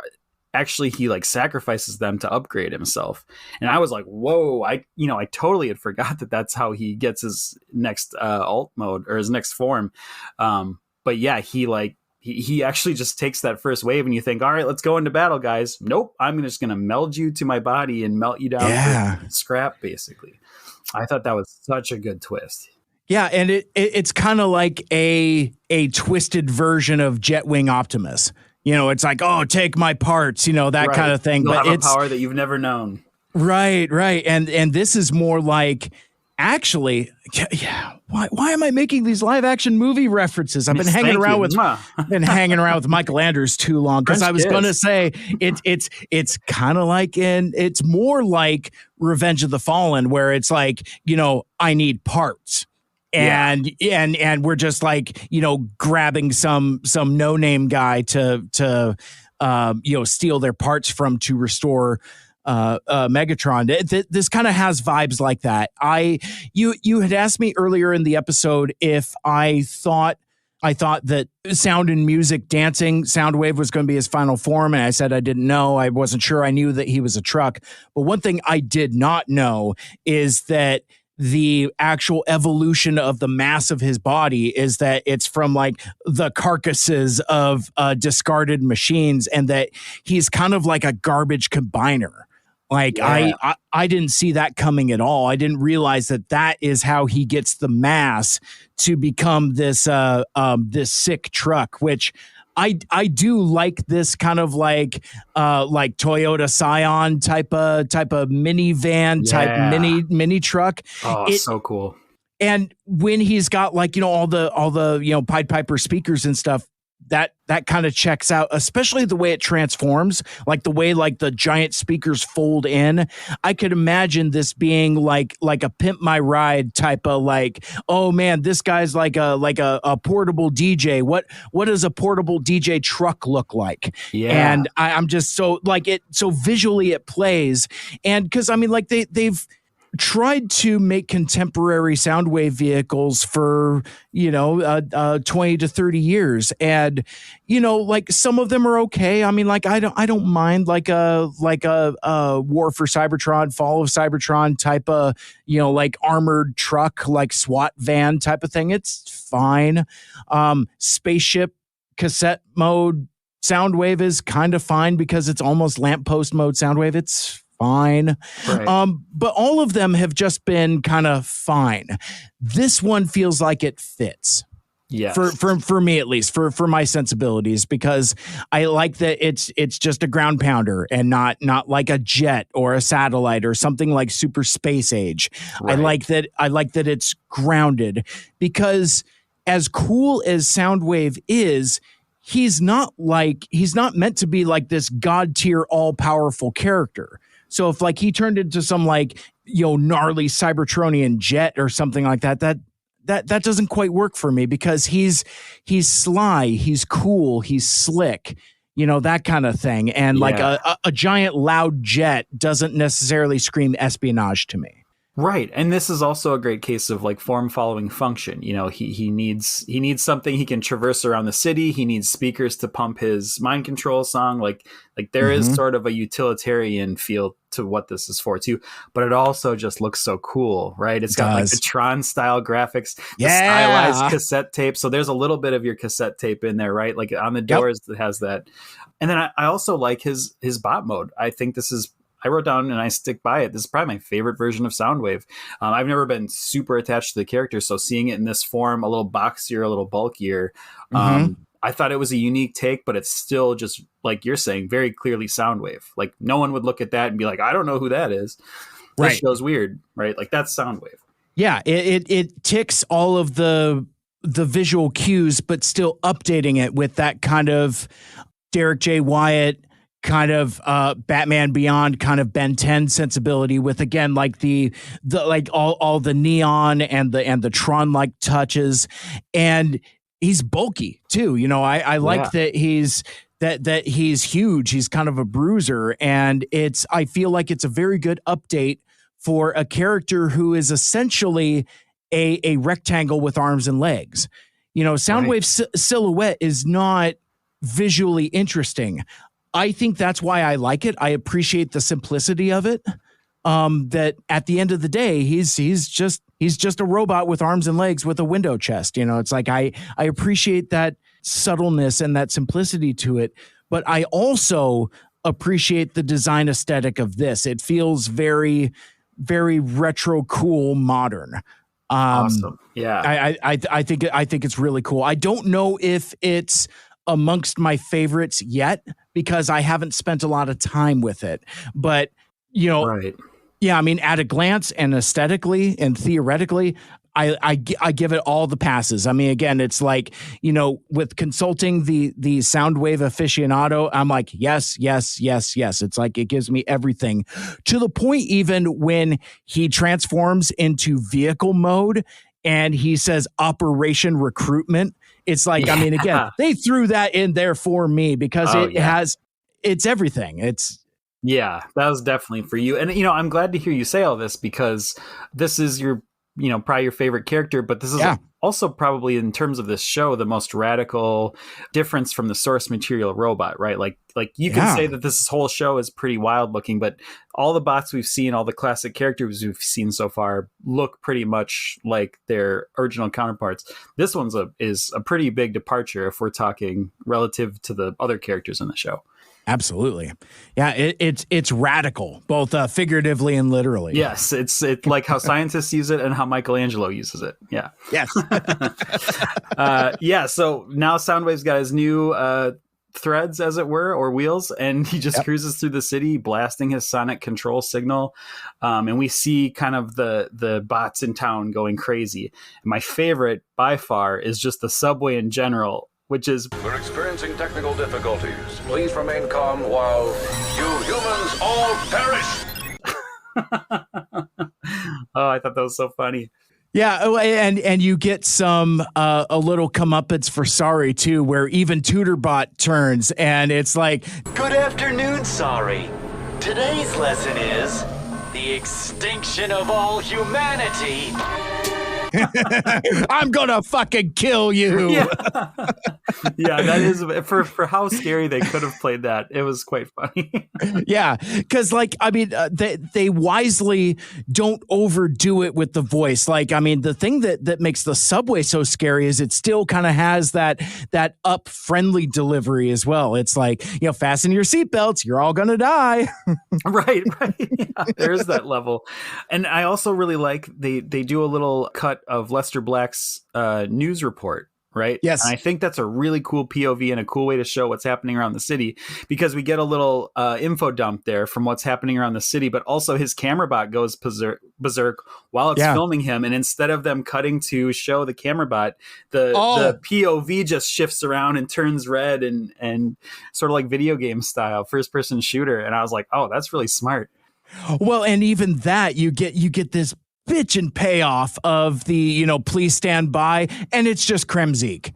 actually he like sacrifices them to upgrade himself, and I was like, whoa! I totally had forgot that that's how he gets his next alt mode or his next form. But yeah, he actually just takes that first wave and you think, all right, let's go into battle, guys. Nope. I'm just going to meld you to my body and melt you down to scrap, basically. I thought that was such a good twist. Yeah. And it's kind of like a twisted version of Jetwing Optimus. You know, it's like, oh, take my parts, you know, that kind of thing. You'll but have it's a power that you've never known. Right. And this is more like, actually, yeah. Why am I making these live action movie references? I've been hanging around with Michael Anders too long because I was going to say it's kind of like it's more like Revenge of the Fallen where it's like, you know, I need parts. And we're just like, you know, grabbing some no-name guy to steal their parts from to restore Megatron. This kind of has vibes like that. You had asked me earlier in the episode if I thought that sound and music dancing Soundwave was going to be his final form, and I said I didn't know. I wasn't sure. I knew that he was a truck, but one thing I did not know is that the actual evolution of the mass of his body is that it's from like the carcasses of discarded machines, and that he's kind of like a garbage combiner. Like I didn't see that coming at all. I didn't realize that is how he gets the mass to become this sick truck, which I do like this kind of like Toyota Scion type of minivan type mini truck. Oh, it's so cool. And when he's got like, you know, all the you know, Pied Piper speakers and stuff, that kind of checks out, especially the way it transforms, like the way like the giant speakers fold in. I could imagine this being like a Pimp My Ride type of like, oh man, this guy's like a portable DJ. What does a portable DJ truck look like? Yeah. And I'm just so like it. So visually it plays. And cause I mean, like they've tried to make contemporary Soundwave vehicles for, you know, 20 to 30 years. And, you know, like some of them are okay. I mean, like, I don't mind like a War for Cybertron, Fall of Cybertron type of, you know, like armored truck, like SWAT van type of thing. It's fine. Spaceship cassette mode Soundwave is kind of fine because it's almost lamppost mode Soundwave. It's fine. Right. But all of them have just been kind of fine. This one feels like it fits. Yeah. For me, at least, for my sensibilities, because I like that it's just a ground pounder and not like a jet or a satellite or something like Super Space Age. Right. I like that it's grounded, because as cool as Soundwave is, he's not meant to be like this god tier all powerful character. So if like he turned into some like, you know, gnarly Cybertronian jet or something like that doesn't quite work for me, because he's sly, he's cool, he's slick, you know, that kind of thing. And like a giant loud jet doesn't necessarily scream espionage to me. Right. And this is also a great case of like form following function. You know, he needs something he can traverse around the city. He needs speakers to pump his mind control song. Like there is sort of a utilitarian feel to what this is for too, but it also just looks so cool, right? It's got like the Tron style graphics, the stylized cassette tape. So there's a little bit of your cassette tape in there, right? Like on the doors that has that. And then I also like his bot mode. I think I wrote down and I stick by it. This is probably my favorite version of Soundwave. I've never been super attached to the character, so seeing it in this form, a little boxier, a little bulkier, I thought it was a unique take, but it's still just, like you're saying, very clearly Soundwave. Like no one would look at that and be like, I don't know who that is. This show's weird, right? Like that's Soundwave. Yeah, it ticks all of the visual cues, but still updating it with that kind of Derek J. Wyatt kind of Batman Beyond kind of Ben 10 sensibility with, again, like the like all the neon and the Tron like touches, and he's bulky too. You know, I like that he's that he's huge. He's kind of a bruiser, and I feel like it's a very good update for a character who is essentially a rectangle with arms and legs. You know, Soundwave's silhouette is not visually interesting. I think that's why I like it. I appreciate the simplicity of it. That at the end of the day, he's just a robot with arms and legs with a window chest. You know, it's like I appreciate that subtleness and that simplicity to it. But I also appreciate the design aesthetic of this. It feels very retro, cool, modern. Awesome. Yeah. I think it's really cool. I don't know if it's amongst my favorites yet because I haven't spent a lot of time with it, but you know, yeah, I mean, at a glance and aesthetically and theoretically, I give it all the passes. I mean, again, it's like, you know, with consulting the Soundwave aficionado, I'm like, yes. It's like, it gives me everything, to the point even when he transforms into vehicle mode and he says Operation Recruitment. It's like, I mean, again, they threw that in there for me because it's everything. Yeah, that was definitely for you. And, you know, I'm glad to hear you say all this because this is your, you know, probably your favorite character, but this is also probably, in terms of this show, the most radical difference from the source material robot, right? Like you can say that this whole show is pretty wild looking, but all the bots we've seen, all the classic characters we've seen so far look pretty much like their original counterparts. This one's is a pretty big departure if we're talking relative to the other characters in the show. Absolutely. Yeah, it's radical, both figuratively and literally. Yes, it's like how scientists use it and how Michelangelo uses it. Yeah. Yes. So now Soundwave's got his new threads, as it were, or wheels, and he just cruises through the city blasting his sonic control signal. And we see kind of the bots in town going crazy. And my favorite by far is just the subway in general, which is, we're experiencing technical difficulties. Please remain calm while you humans all perish. Oh, I thought that was so funny. Yeah, and you get some a little comeuppance for Sorry too, where even Tutorbot turns and it's like, good afternoon, Sorry. Today's lesson is the extinction of all humanity. I'm gonna fucking kill you. Yeah, that is for how scary they could have played that. It was quite funny. Yeah, because like, I mean, they wisely don't overdo it with the voice. Like, I mean, the thing that makes the subway so scary is it still kind of has that up friendly delivery as well. It's like, you know, fasten your seatbelts, you're all gonna die. Right. Yeah, there's that level. And I also really like they do a little cut of Lester Black's news report, right? Yes. And I think that's a really cool POV and a cool way to show what's happening around the city, because we get a little info dump there from what's happening around the city, but also his camera bot goes berserk while it's filming him. And instead of them cutting to show the camera bot, the POV just shifts around and turns red and sort of like video game style first person shooter. And I was like, oh, that's really smart. Well, and even that you get this bitchin' payoff of the, you know, please stand by, and it's just Kremzik.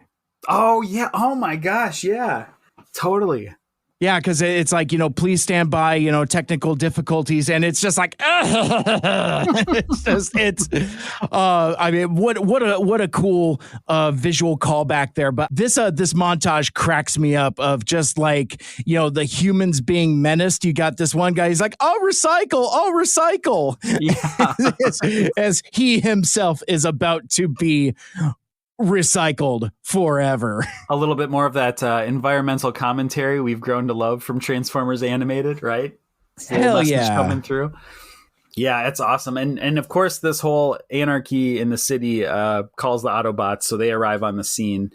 Oh yeah. Oh my gosh. Yeah, totally. Yeah, because it's like, please stand by, technical difficulties. And it's just like, I mean, what a cool visual callback there. But this montage cracks me up of just like, the humans being menaced. You got this one guy, he's like, I'll recycle. Yeah. as he himself is about to be recycled forever. A little bit more of that environmental commentary we've grown to love from Transformers Animated, right? Hell yeah. Coming through. Yeah, it's awesome. And of course, this whole anarchy in the city calls the Autobots, so they arrive on the scene.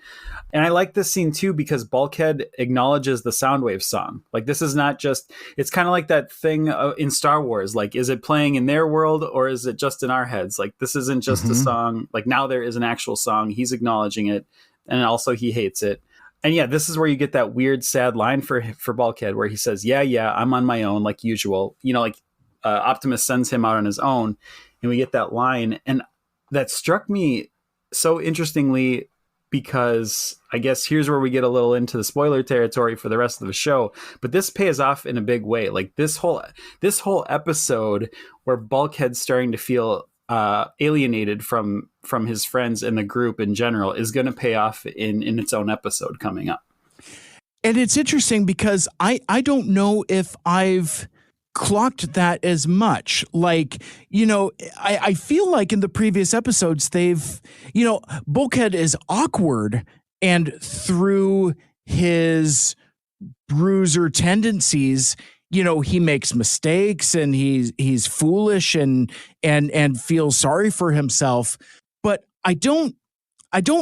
And I like this scene too because Bulkhead acknowledges the Soundwave song. Like, this is not just, it's kind of like that thing in Star Wars. Like, is it playing in their world or is it just in our heads? Like, this isn't just a song. Like, now there is an actual song. He's acknowledging it. And also he hates it. And yeah, this is where you get that weird, sad line for Bulkhead where he says, yeah, I'm on my own like usual. Optimus sends him out on his own. And we get that line. And that struck me so interestingly because I guess here's where we get a little into the spoiler territory for the rest of the show, but this pays off in a big way. Like this whole episode where Bulkhead's starting to feel alienated from his friends and the group in general is going to pay off in its own episode coming up. And it's interesting because I don't know if I've clocked that as much. Like, I feel like in the previous episodes, Bulkhead is awkward, and through his bruiser tendencies, he makes mistakes and he's foolish and feels sorry for himself. But I don't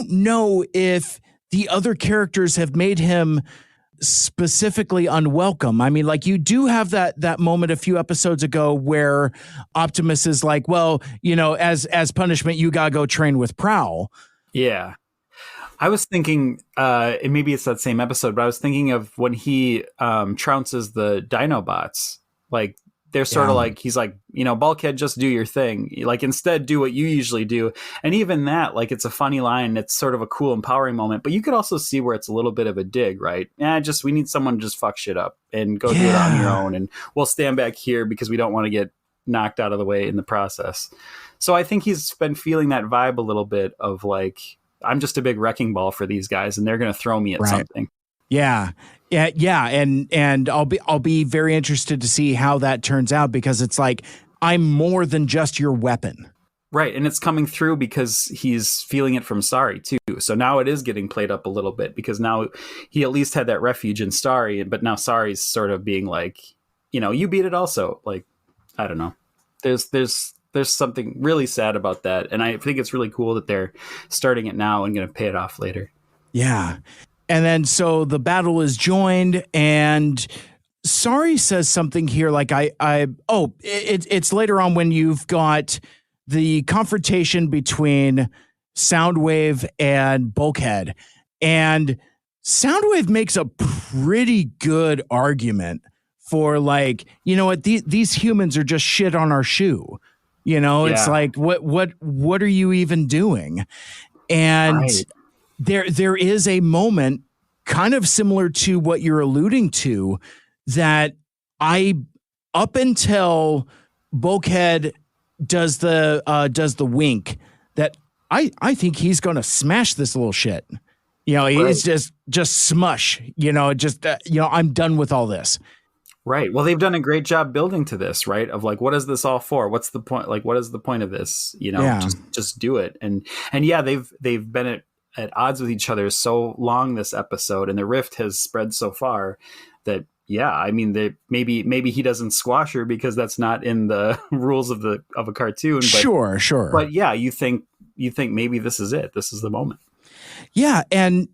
know if the other characters have made him specifically unwelcome. I mean, like, you do have that moment a few episodes ago where Optimus is like, well, as punishment, you gotta go train with Prowl. Yeah. I was thinking, and maybe it's that same episode, but I was thinking of when he trounces the Dinobots. Like, they're sort of like, he's like, Bulkhead, just do your thing. Like, instead, do what you usually do. And even that, like, it's a funny line. It's sort of a cool, empowering moment. But you could also see where it's a little bit of a dig, right? We need someone to just fuck shit up and go do it on your own. And we'll stand back here because we don't want to get knocked out of the way in the process. So I think he's been feeling that vibe a little bit of like, I'm just a big wrecking ball for these guys and they're going to throw me at something. Yeah. And I'll be very interested to see how that turns out, because it's like, I'm more than just your weapon. Right. And it's coming through because he's feeling it from Starry too. So now it is getting played up a little bit because now he at least had that refuge in Starry, but now Starry's sort of being like, you beat it also. Like, I don't know. There's something really sad about that. And I think it's really cool that they're starting it now and going to pay it off later. Yeah. And then so the battle is joined, and Sorry says something here like it's later on when you've got the confrontation between Soundwave and Bulkhead, and Soundwave makes a pretty good argument for like, what, these humans are just shit on our shoe. It's like, what are you even doing? And there is a moment kind of similar to what you're alluding to that up until Bulkhead does the wink, that I think he's going to smash this little shit. He's just smush, I'm done with all this. Right. Well, they've done a great job building to this, right? Of like, what is this all for? What's the point? Like, what is the point of this? Just do it. And yeah, they've been at odds with each other so long this episode, and the rift has spread so far that, yeah, I mean, maybe he doesn't squash her because that's not in the rules of a cartoon. But, sure. But yeah, you think maybe this is it. This is the moment. Yeah. And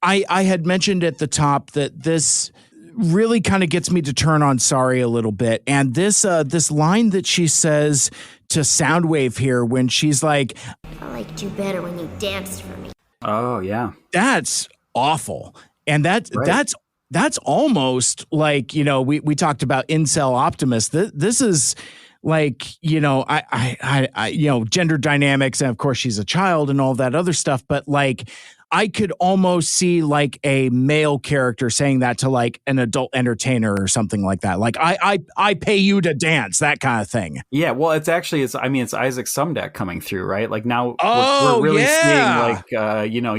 I had mentioned at the top that this really kind of gets me to turn on Sorry a little bit. And this line that she says to Soundwave here when she's like, I liked you better when you danced for me. Oh yeah. That's awful. And that's almost like, we talked about incel Optimus. This is like, I gender dynamics. And of course she's a child and all that other stuff. But like, I could almost see like a male character saying that to like an adult entertainer or something like that. Like I pay you to dance, that kind of thing. Yeah, well, it's Isaac Sumdac coming through, right? Like now we're really seeing like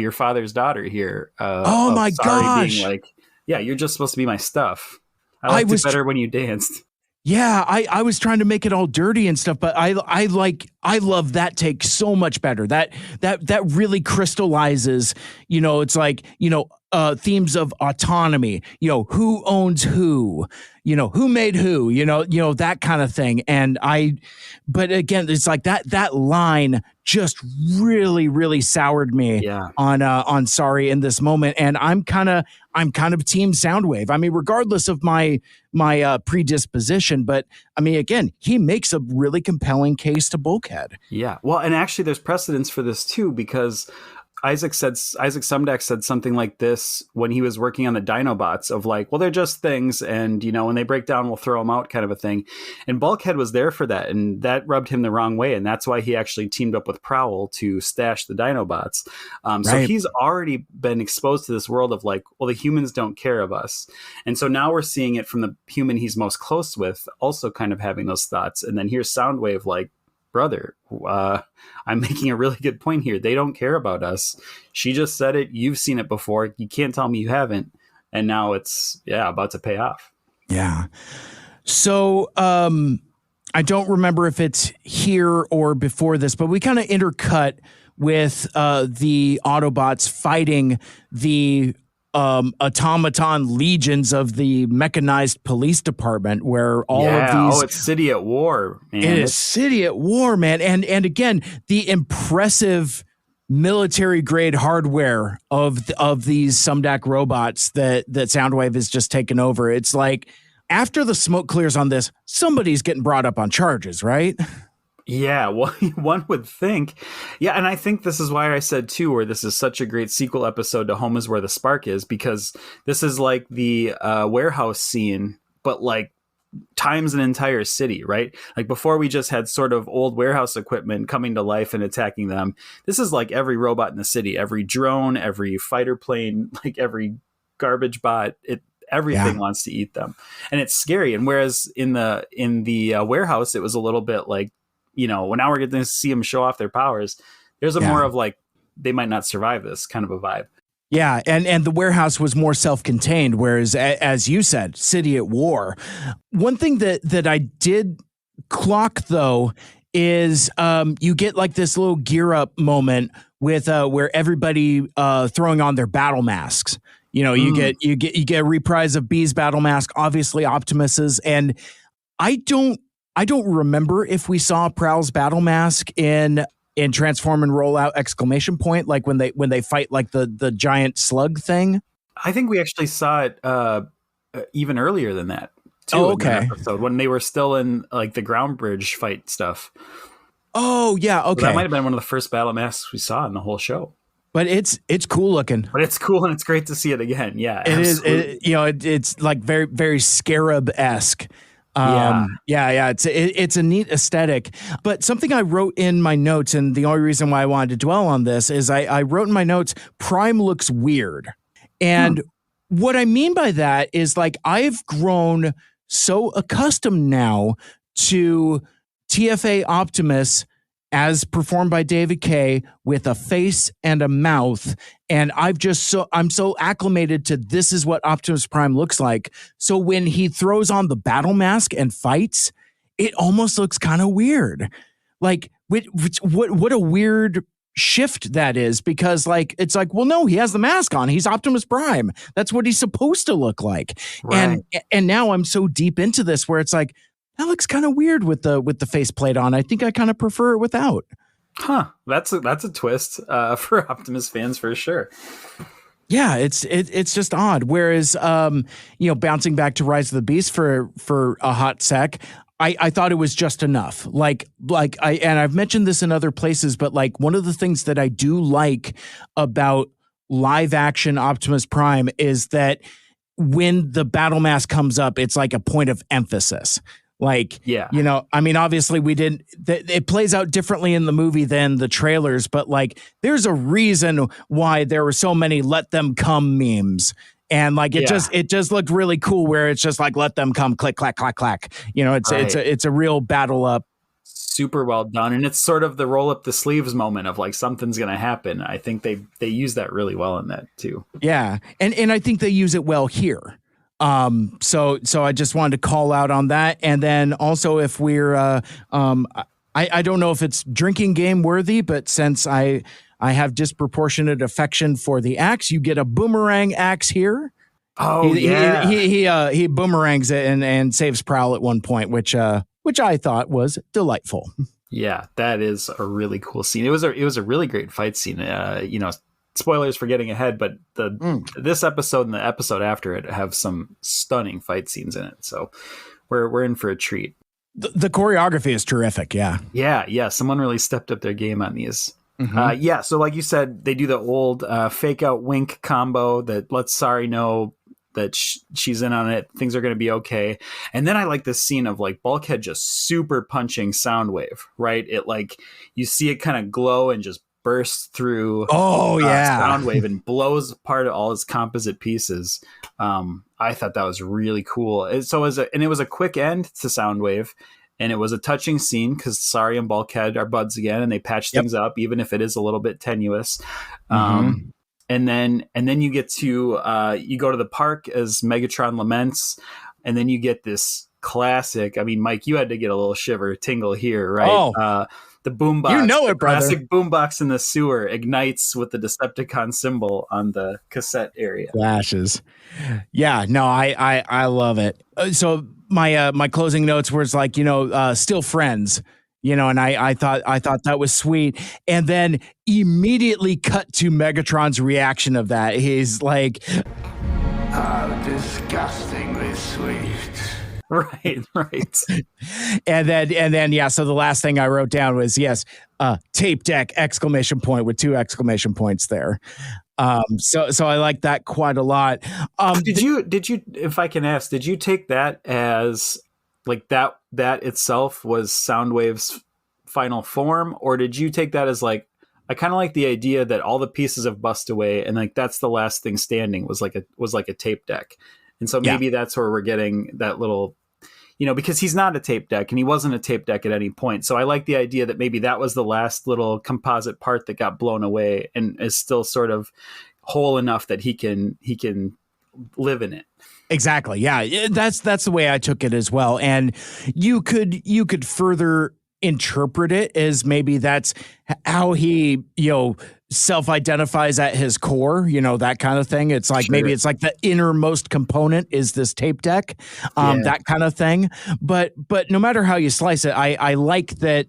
your father's daughter here. Oh my gosh! Being like, yeah, you're just supposed to be my stuff. I liked it better when you danced. Yeah, I was trying to make it all dirty and stuff, but I love that take so much better. That really crystallizes, it's like, themes of autonomy, who owns who, who made who, that kind of thing. And but again, it's like that line just really, really soured me on Sorry in this moment. And I'm kind of team Soundwave. I mean, regardless of my predisposition, but I mean, again, he makes a really compelling case to Bulkhead. Yeah. Well, and actually there's precedence for this too, because Isaac Sumdac said something like this when he was working on the Dinobots of like, well, they're just things. And, when they break down, we'll throw them out kind of a thing. And Bulkhead was there for that. And that rubbed him the wrong way. And that's why he actually teamed up with Prowl to stash the Dinobots. So he's already been exposed to this world of like, well, the humans don't care of us. And so now we're seeing it from the human he's most close with, also kind of having those thoughts. And then here's Soundwave like, brother, I'm making a really good point here. They don't care about us. She just said it. You've seen it before. You can't tell me you haven't. And now it's, about to pay off. Yeah. So I don't remember if it's here or before this, but we kind of intercut with the Autobots fighting the automaton legions of the mechanized police department, where all of these it's City at War, man. It is City at War, man. And again, the impressive military grade hardware of these Sumdac robots that Soundwave has just taken over. It's like after the smoke clears on this, somebody's getting brought up on charges, right? Yeah, well, one would think. Yeah, and I think this is why I said, too, where this is such a great sequel episode to Home is Where the Spark Is, because this is like the warehouse scene, but like times an entire city, right? Like before we just had sort of old warehouse equipment coming to life and attacking them. This is like every robot in the city, every drone, every fighter plane, like every garbage bot, everything wants to eat them. And it's scary. And whereas in the warehouse, it was a little bit like, well, now we're getting to see them show off their powers. There's a more of like, they might not survive this kind of a vibe. Yeah, and the warehouse was more self-contained, whereas, as you said, City at War. One thing that I did clock, though, is you get like this little gear up moment with where everybody throwing on their battle masks. You get a reprise of B's battle mask, obviously Optimus's, and I don't remember if we saw Prowl's battle mask in Transform and Rollout ! Like when they fight like the giant slug thing. I think we actually saw it even earlier than that too. Oh, okay. In that episode, when they were still in like the ground bridge fight stuff. Oh yeah, okay. So that might have been one of the first battle masks we saw in the whole show. But it's cool looking. But it's cool and it's great to see it again. Yeah, it absolutely. It's like very, very Scarab-esque. It's a neat aesthetic. But something I wrote in my notes, and the only reason why I wanted to dwell on this is I wrote in my notes, Prime looks weird. And what I mean by that is like I've grown so accustomed now to TFA Optimus as performed by David Kaye with a face and a mouth. And I'm so acclimated to this is what Optimus Prime looks like. So when he throws on the battle mask and fights, it almost looks kind of weird. Like what a weird shift that is, because like it's like, well, no, he has the mask on. He's Optimus Prime. That's what he's supposed to look like. Right. And now I'm so deep into this where it's like, that looks kind of weird with the faceplate on. I think I kind of prefer it without. Huh. That's a twist for Optimus fans for sure. Yeah, it's just odd. Whereas, bouncing back to Rise of the Beast for a hot sec, I thought it was just enough. I've mentioned this in other places, but like one of the things that I do like about live action Optimus Prime is that when the battle mask comes up, it's like a point of emphasis. Like, yeah, you know, I mean, obviously we didn't, it plays out differently in the movie than the trailers, but like there's a reason why there were so many let them come memes. And like it just looked really cool where it's just like let them come, click, clack, clack, clack. You know, it's a real battle up. Super well done, and it's sort of the roll up the sleeves moment of like something's going to happen. I think they use that really well in that too. Yeah, and I think they use it well here. So I just wanted to call out on that, and then also if we're I don't know if it's drinking game worthy, but since I have disproportionate affection for the axe, you get a boomerang axe here. Oh, he boomerangs it and saves Prowl at one point, which I thought was delightful. Yeah, that is a really cool scene. It was a really great fight scene. You know, spoilers for getting ahead, but this episode and the episode after it have some stunning fight scenes in it. So we're in for a treat. The choreography is terrific. Yeah. Yeah. Someone really stepped up their game on these. Mm-hmm. So like you said, they do the old fake out wink combo that lets Sari know that she's in on it. Things are going to be okay. And then I like this scene of like Bulkhead just super punching Soundwave, right? It like, you see it kind of glow and just burst through Soundwave and blows apart all his composite pieces. I thought that was really cool. It was a quick end to Soundwave. And it was a touching scene because Sari and Bulkhead are buds again, and they patch things up, even if it is a little bit tenuous. And then you get to you go to the park as Megatron laments, and then you get this classic. I mean, Mike, you had to get a little tingle here, right? Oh. The boombox, you know it, brother. Classic boombox in the sewer ignites with the Decepticon symbol on the cassette area. Flashes. Yeah, no, I love it. So my closing notes was like, you know, still friends, you know, and I thought that was sweet. And then immediately cut to Megatron's reaction of that. He's like, how disgustingly sweet. Right. and then, yeah. So the last thing I wrote down was, tape deck ! With 2 exclamation points there. So I like that quite a lot. Did you, if I can ask, did you take that as like that itself was Soundwave's final form? Or did you take that as like, I kind of like the idea that all the pieces have bust away and like, that's the last thing standing was like a tape deck. And so maybe that's where we're getting that little, you know, because he's not a tape deck and he wasn't a tape deck at any point. So I like the idea that maybe that was the last little composite part that got blown away and is still sort of whole enough that he can live in it. Exactly. Yeah. That's the way I took it as well. And you could further interpret it as maybe that's how he, you know, self-identifies at his core, you know, that kind of thing. It's like, maybe it's like the innermost component is this tape deck, that kind of thing. But no matter how you slice it, I like that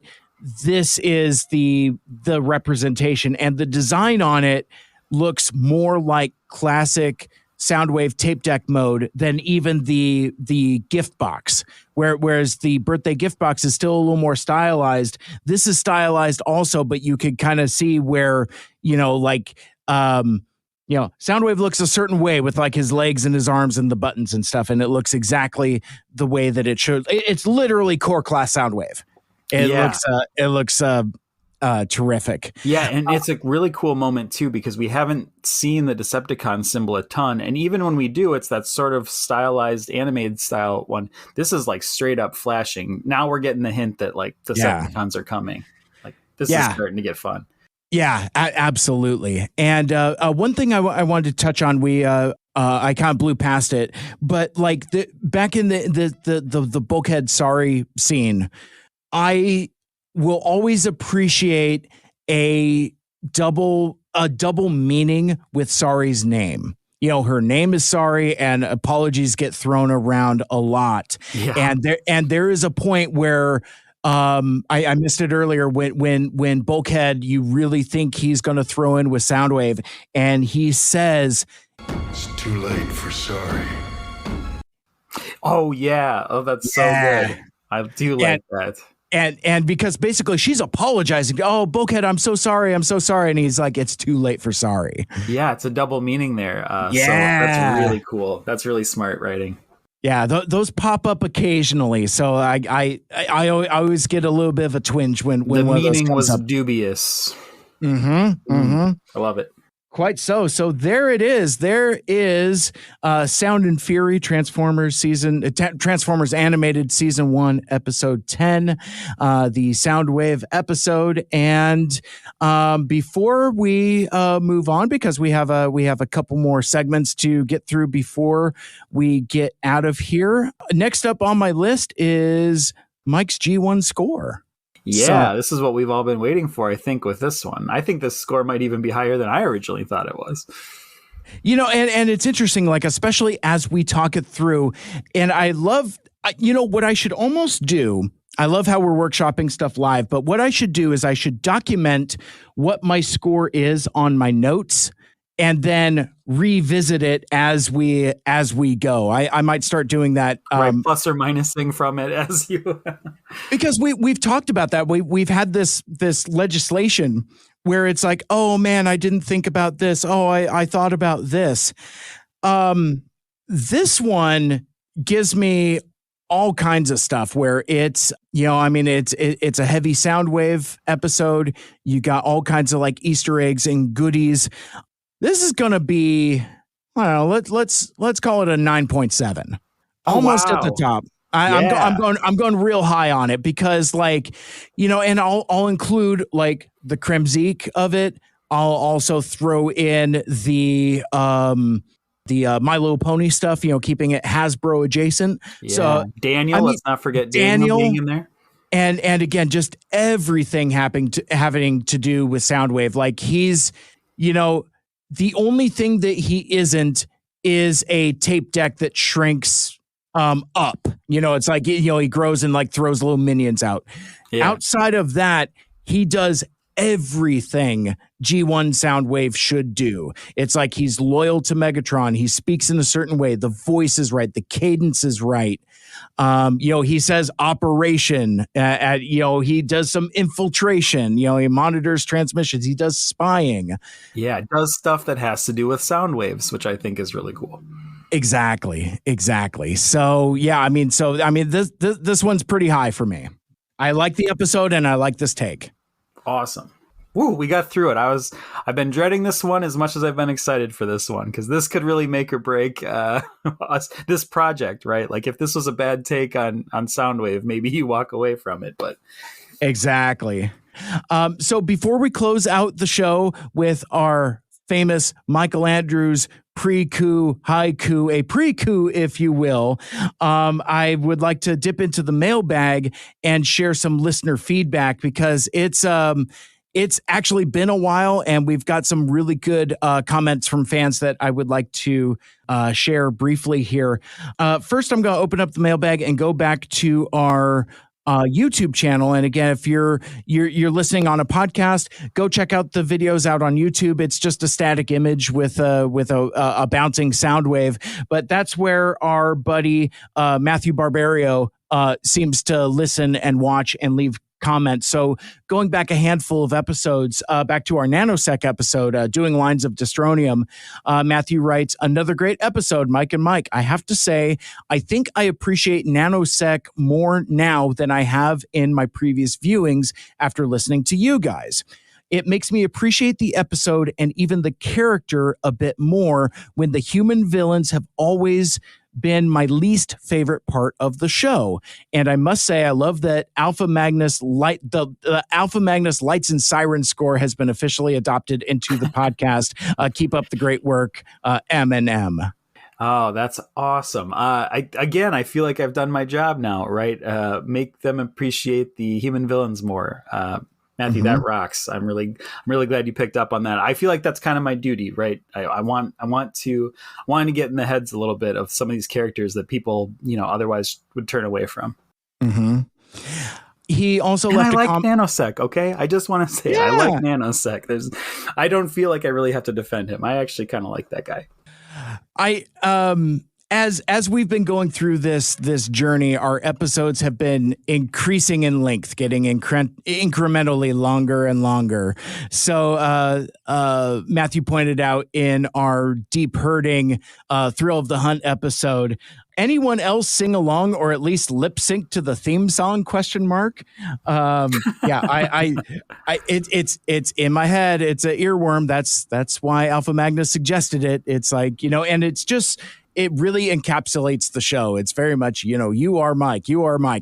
this is the representation, and the design on it looks more like classic Soundwave tape deck mode than even the gift box, whereas the birthday gift box is still a little more stylized. This is stylized also, but you could kind of see where, you know, like, you know, Soundwave looks a certain way with like his legs and his arms and the buttons and stuff. And it looks exactly the way that it should. It's literally core class Soundwave. It looks terrific. Yeah, and it's a really cool moment too, because we haven't seen the Decepticon symbol a ton, and even when we do, it's that sort of stylized animated style one. This is like straight up flashing. Now we're getting the hint that like Decepticons are coming. Like this is starting to get fun. Yeah, absolutely. And one thing I wanted to touch on, I kind of blew past it, but like back in the Bulkhead Sari scene, I will always appreciate a double meaning with Sari's name. You know, her name is Sari, and apologies get thrown around a lot. Yeah. And there is a point where I missed it earlier when Bulkhead, you really think he's going to throw in with Soundwave, and he says, "It's too late for Sari." Oh yeah, that's so good. I do like that. And because basically she's apologizing. Oh, Bulkhead, I'm so sorry. And he's like, it's too late for Sari. Yeah, it's a double meaning there. So that's really cool. That's really smart writing. Yeah, those pop up occasionally, so I always get a little bit of a twinge when the one meaning of those comes was up. dubious. I love it. Quite so. So there it is. There is Sound and Fury Transformers Transformers Animated Season 1, Episode 10, the Soundwave episode. And before we move on, because we have a couple more segments to get through before we get out of here. Next up on my list is Mike's G1 score. Yeah, this is what we've all been waiting for, I think, with this one. I think this score might even be higher than I originally thought it was. You know, and it's interesting, like, especially as we talk it through. And I love, what I should almost do. I love how we're workshopping stuff live, but what I should do is I should document what my score is on my notes and then revisit it as we go. I might start doing that. Right, plus or minusing from it as you... Because we've talked about that. We've had this legislation where it's like, oh man, I didn't think about this. Oh, I thought about this. This one gives me all kinds of stuff where it's, it's a heavy Soundwave episode. You got all kinds of like Easter eggs and goodies. This is going to be, I don't know, let's call it a 9.7. Almost at the top. I'm going real high on it because, like, and I'll include like the Kremzik of it. I'll also throw in the My Little Pony stuff, keeping it Hasbro adjacent. Yeah. So Daniel, let's not forget Daniel being in there. And again, just everything having to do with Soundwave. Like he's, the only thing that he isn't is a tape deck that shrinks up. It's like, he grows and like throws little minions out. Yeah. Outside of that, he does everything G1 Soundwave should do. It's like he's loyal to Megatron. He speaks in a certain way. The voice is right. The cadence is right. He says operation. He does some infiltration. He monitors transmissions. He does spying. Yeah, it does stuff that has to do with sound waves, which I think is really cool. Exactly. So yeah, this one's pretty high for me. I like the episode and I like this take. Awesome. Woo, we got through it. I've been dreading this one as much as I've been excited for this one, because this could really make or break this project, right? Like if this was a bad take on Soundwave, maybe you walk away from it, but exactly. So before we close out the show with our famous Michael Andrews pre-coup haiku, a pre-coup, if you will, I would like to dip into the mailbag and share some listener feedback, because it's actually been a while and we've got some really good comments from fans that I would like to share briefly here. First, I'm going to open up the mailbag and go back to our YouTube channel. And again, if you're listening on a podcast, go check out the videos out on YouTube. It's just a static image with a bouncing sound wave, but that's where our buddy Matthew Barbario seems to listen and watch and leave comments. So going back a handful of episodes, back to our Nanosec episode, Doing Lines of Destronium, Matthew writes, another great episode, Mike and Mike. I have to say, I think I appreciate Nanosec more now than I have in my previous viewings after listening to you guys. It makes me appreciate the episode and even the character a bit more when the human villains have always been my least favorite part of the show. And I must say, I love that Alpha Magnus the Alpha Magnus Lights and Sirens score has been officially adopted into the podcast. Keep up the great work, M&M. Oh, that's awesome. I feel like I've done my job now, right? Make them appreciate the human villains more. Matthew, that rocks. I'm really glad you picked up on that. I feel like that's kind of my duty, right? I want to get in the heads a little bit of some of these characters that people, otherwise would turn away from. Mm-hmm. He also left. I like Nanosec. Okay, I just want to say I like Nanosec. I don't feel like I really have to defend him. I actually kind of like that guy. As we've been going through this journey, our episodes have been increasing in length, getting incrementally longer and longer. So Matthew pointed out in our Deep Herding Thrill of the Hunt episode, anyone else sing along or at least lip sync to the theme song ? It's in my head. It's an earworm. That's why Alpha Magnus suggested it. It's like, and it's just, it really encapsulates the show. It's very much, you are Mike.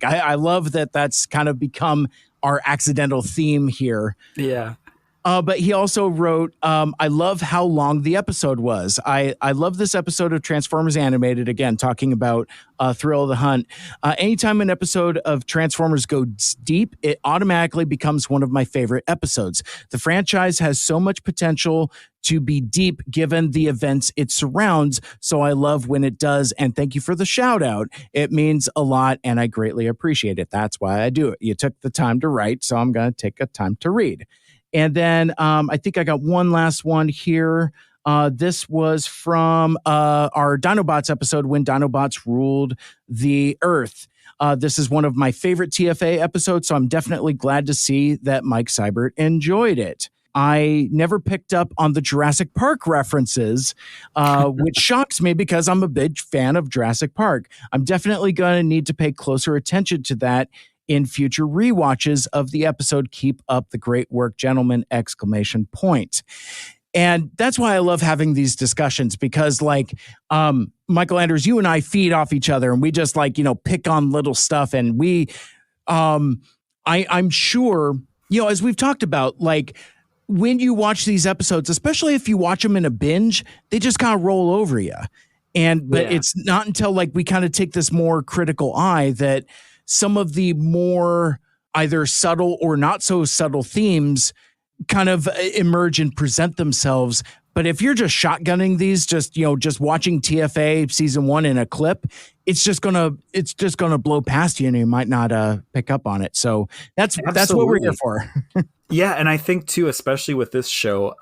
I love that that's kind of become our accidental theme here. Yeah. But he also wrote, I love how long the episode was. I love this episode of Transformers Animated, again, talking about Thrill of the Hunt. Anytime an episode of Transformers goes deep, it automatically becomes one of my favorite episodes. The franchise has so much potential to be deep given the events it surrounds, so I love when it does, and thank you for the shout out. It means a lot, and I greatly appreciate it. That's why I do it. You took the time to write, so I'm going to take a time to read. And then I think I got one last one here. This was from our Dinobots episode, when Dinobots ruled the Earth. This is one of my favorite TFA episodes, so I'm definitely glad to see that Mike Seibert enjoyed it. I never picked up on the Jurassic Park references, which shocks me because I'm a big fan of Jurassic Park. I'm definitely going to need to pay closer attention to that in future rewatches of the episode. Keep up the great work, gentlemen! ! And that's why I love having these discussions, because Michael Anders, you and I feed off each other, and we just pick on little stuff. And we, I'm sure, as we've talked about, when you watch these episodes, especially if you watch them in a binge, they just kind of roll over you. But it's not until we kind of take this more critical eye that some of the more either subtle or not so subtle themes kind of emerge and present themselves. But if you're just shotgunning these, just watching TFA season 1 in a clip, it's just gonna blow past you, and you might not pick up on it. So that's what we're here for. Yeah, and I think too, especially with this show,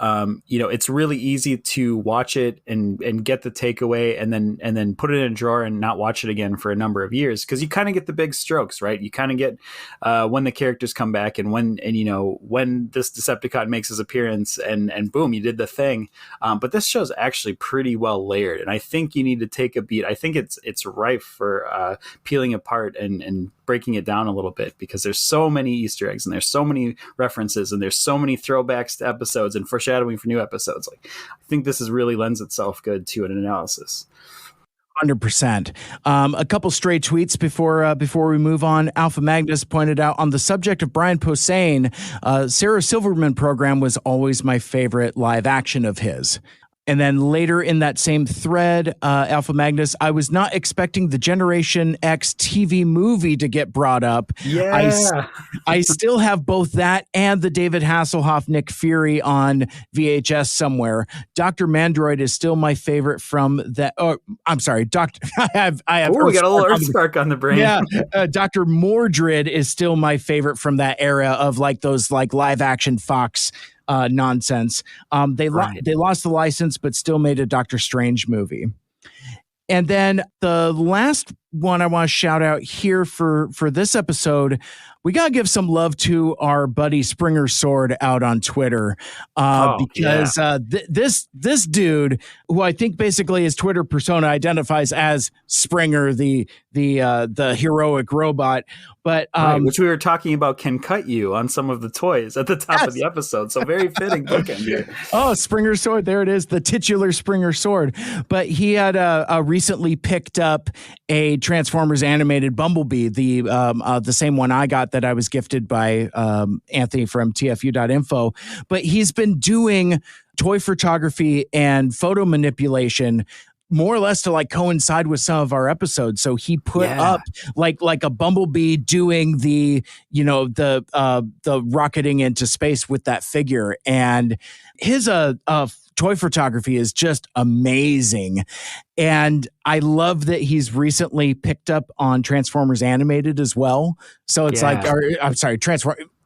it's really easy to watch it and get the takeaway, and then put it in a drawer and not watch it again for a number of years, because you kind of get the big strokes, right? You kind of get when the characters come back, and when this Decepticon makes his appearance, and boom, you did the thing. But this show's actually pretty well layered, and I think you need to take a beat. I think it's rife for peeling apart and breaking it down a little bit, because there's so many Easter eggs, and there's so many references, and there's so many throwbacks to episodes and foreshadowing for new episodes. I think this really lends itself good to an analysis. 100%. A couple stray tweets before we move on. Alpha Magnus pointed out, on the subject of Brian Posehn, Sarah Silverman program was always my favorite live action of his. And then later in that same thread, Alpha Magnus, I was not expecting the Generation X TV movie to get brought up. Yeah. I still have both that and the David Hasselhoff, Nick Fury on VHS somewhere. Dr. Mandroid is still my favorite from that. Oh, I'm sorry. I have. We got a little Earthspark on the brain. Yeah. Dr. Mordred is still my favorite from that era of those live action Fox nonsense. They lost the license, but still made a Doctor Strange movie. And then the last one I want to shout out here for this episode, we got to give some love to our buddy Springer Sword out on Twitter, because this dude, who I think basically his Twitter persona identifies as Springer, the heroic robot, but which we were talking about, can cut you on some of the toys at the top of the episode. So very fitting bookend here. Oh, Springer Sword, there it is, the titular Springer Sword. But he had recently picked up a Transformers animated Bumblebee, the same one I got that I was gifted by Anthony from TFU.info. But he's been doing toy photography and photo manipulation more or less to coincide with some of our episodes. So he put up like a Bumblebee doing the rocketing into space with that figure, and his toy photography is just amazing. And I love that he's recently picked up on Transformers Animated as well. So it's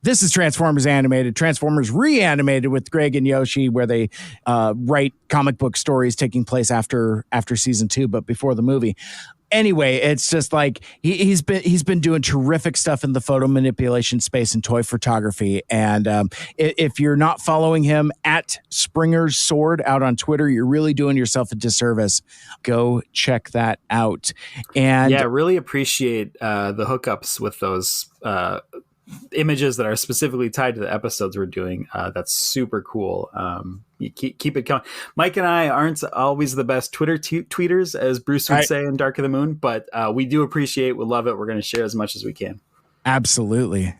this is Transformers Animated, Transformers Reanimated with Greg and Yoshi, where they write comic book stories taking place after season 2, but before the movie. anyway, it's just like he's been doing terrific stuff in the photo manipulation space and toy photography. And if you're not following him at Springer's Sword out on Twitter, you're really doing yourself a disservice. Go check that out. And yeah, really appreciate the hookups with those images that are specifically tied to the episodes we're doing. That's super cool. You keep it going. Mike and I aren't always the best Twitter tweeters, as Bruce would say in Dark of the Moon, but we do appreciate, we love it. We're going to share as much as we can. Absolutely.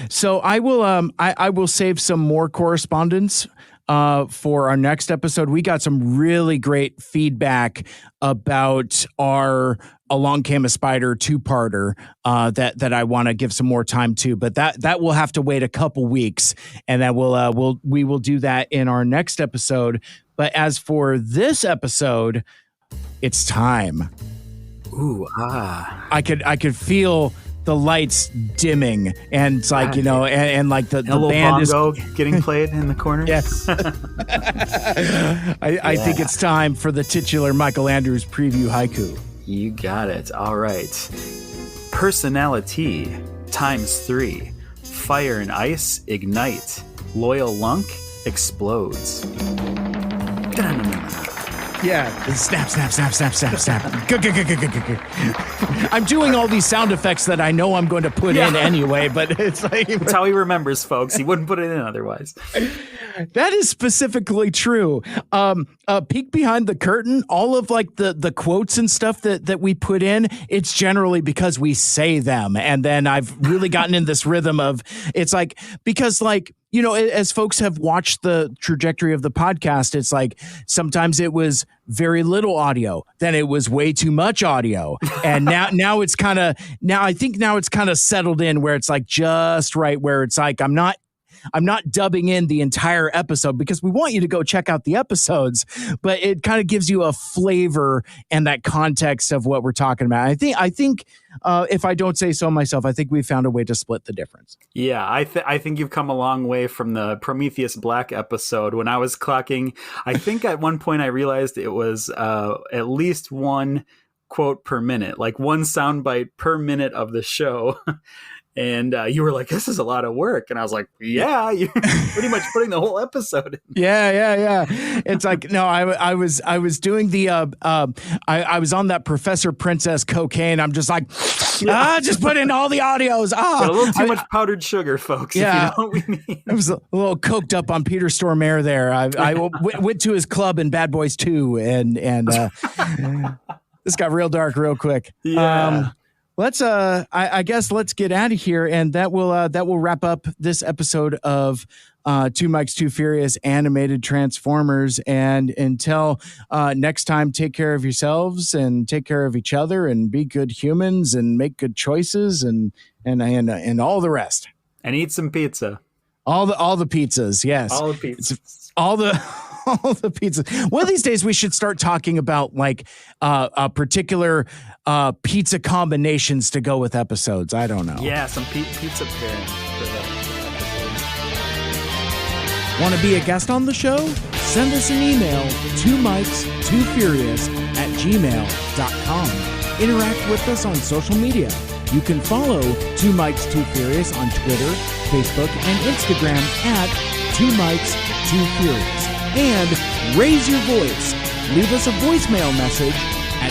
So I will save some more correspondence for our next episode. We got some really great feedback about our Along Came a Spider 2-parter that I want to give some more time to, but that will have to wait a couple weeks, and that we will do that in our next episode. But as for this episode, it's time. Ooh, I could feel the lights dimming, and it's like, and like the band is getting played in the corner. Yes. I think it's time for the titular Michael Andrews preview haiku. You got it. All right. Personality ×3. Fire and ice ignite. Loyal lunk explodes. Yeah. Snap. I'm doing all these sound effects that I know I'm going to put in anyway, but it's like... That's how he remembers, folks. He wouldn't put it in otherwise. That is specifically true. Peek behind the curtain, all of like the quotes and stuff that we put in, it's generally because we say them. And then I've really gotten in this rhythm of, it's like, because like, as folks have watched the trajectory of the podcast, it's like sometimes it was very little audio, then it was way too much audio. And now it's kind of settled in where it's like just right, where it's like I'm not dubbing in the entire episode because we want you to go check out the episodes, but it kind of gives you a flavor and that context of what we're talking about. I think if I don't say so myself, I think we found a way to split the difference. Yeah, I think you've come a long way from the Prometheus Black episode. When I was clocking, I think at one point I realized it was at least one quote per minute, like one soundbite per minute of the show. And you were like, this is a lot of work. And I was like, yeah, you're pretty much putting the whole episode in. Yeah. It's like, no, I was doing the, I was on that Professor Princess cocaine. I'm just like, just put in all the audios. A little too much powdered sugar, folks. Yeah. If you know what we mean. I was a little coked up on Peter Stormare there. I went to his club in Bad Boys 2 and this got real dark real quick. Yeah. I guess let's get out of here, and that will wrap up this episode of Two Mikes, Two Furious animated Transformers. And until next time, take care of yourselves and take care of each other and be good humans and make good choices and all the rest. And eat some pizza. All the pizzas, yes. All the pizzas. All the pizzas. One of these days we should start talking about like particular pizza combinations to go with episodes. I don't know. Yeah, some pizza pairings for the episodes. Want to be a guest on the show? Send us an email, 2mikes2furious@gmail.com. Interact with us on social media. You can follow 2 Mikes 2 Furious on Twitter, Facebook, and Instagram at 2 Mikes 2 Furious. And raise your voice. Leave us a voicemail message at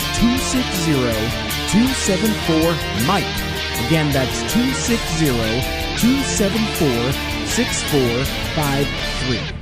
260-274-MIKE. Again, that's 260-274-6453.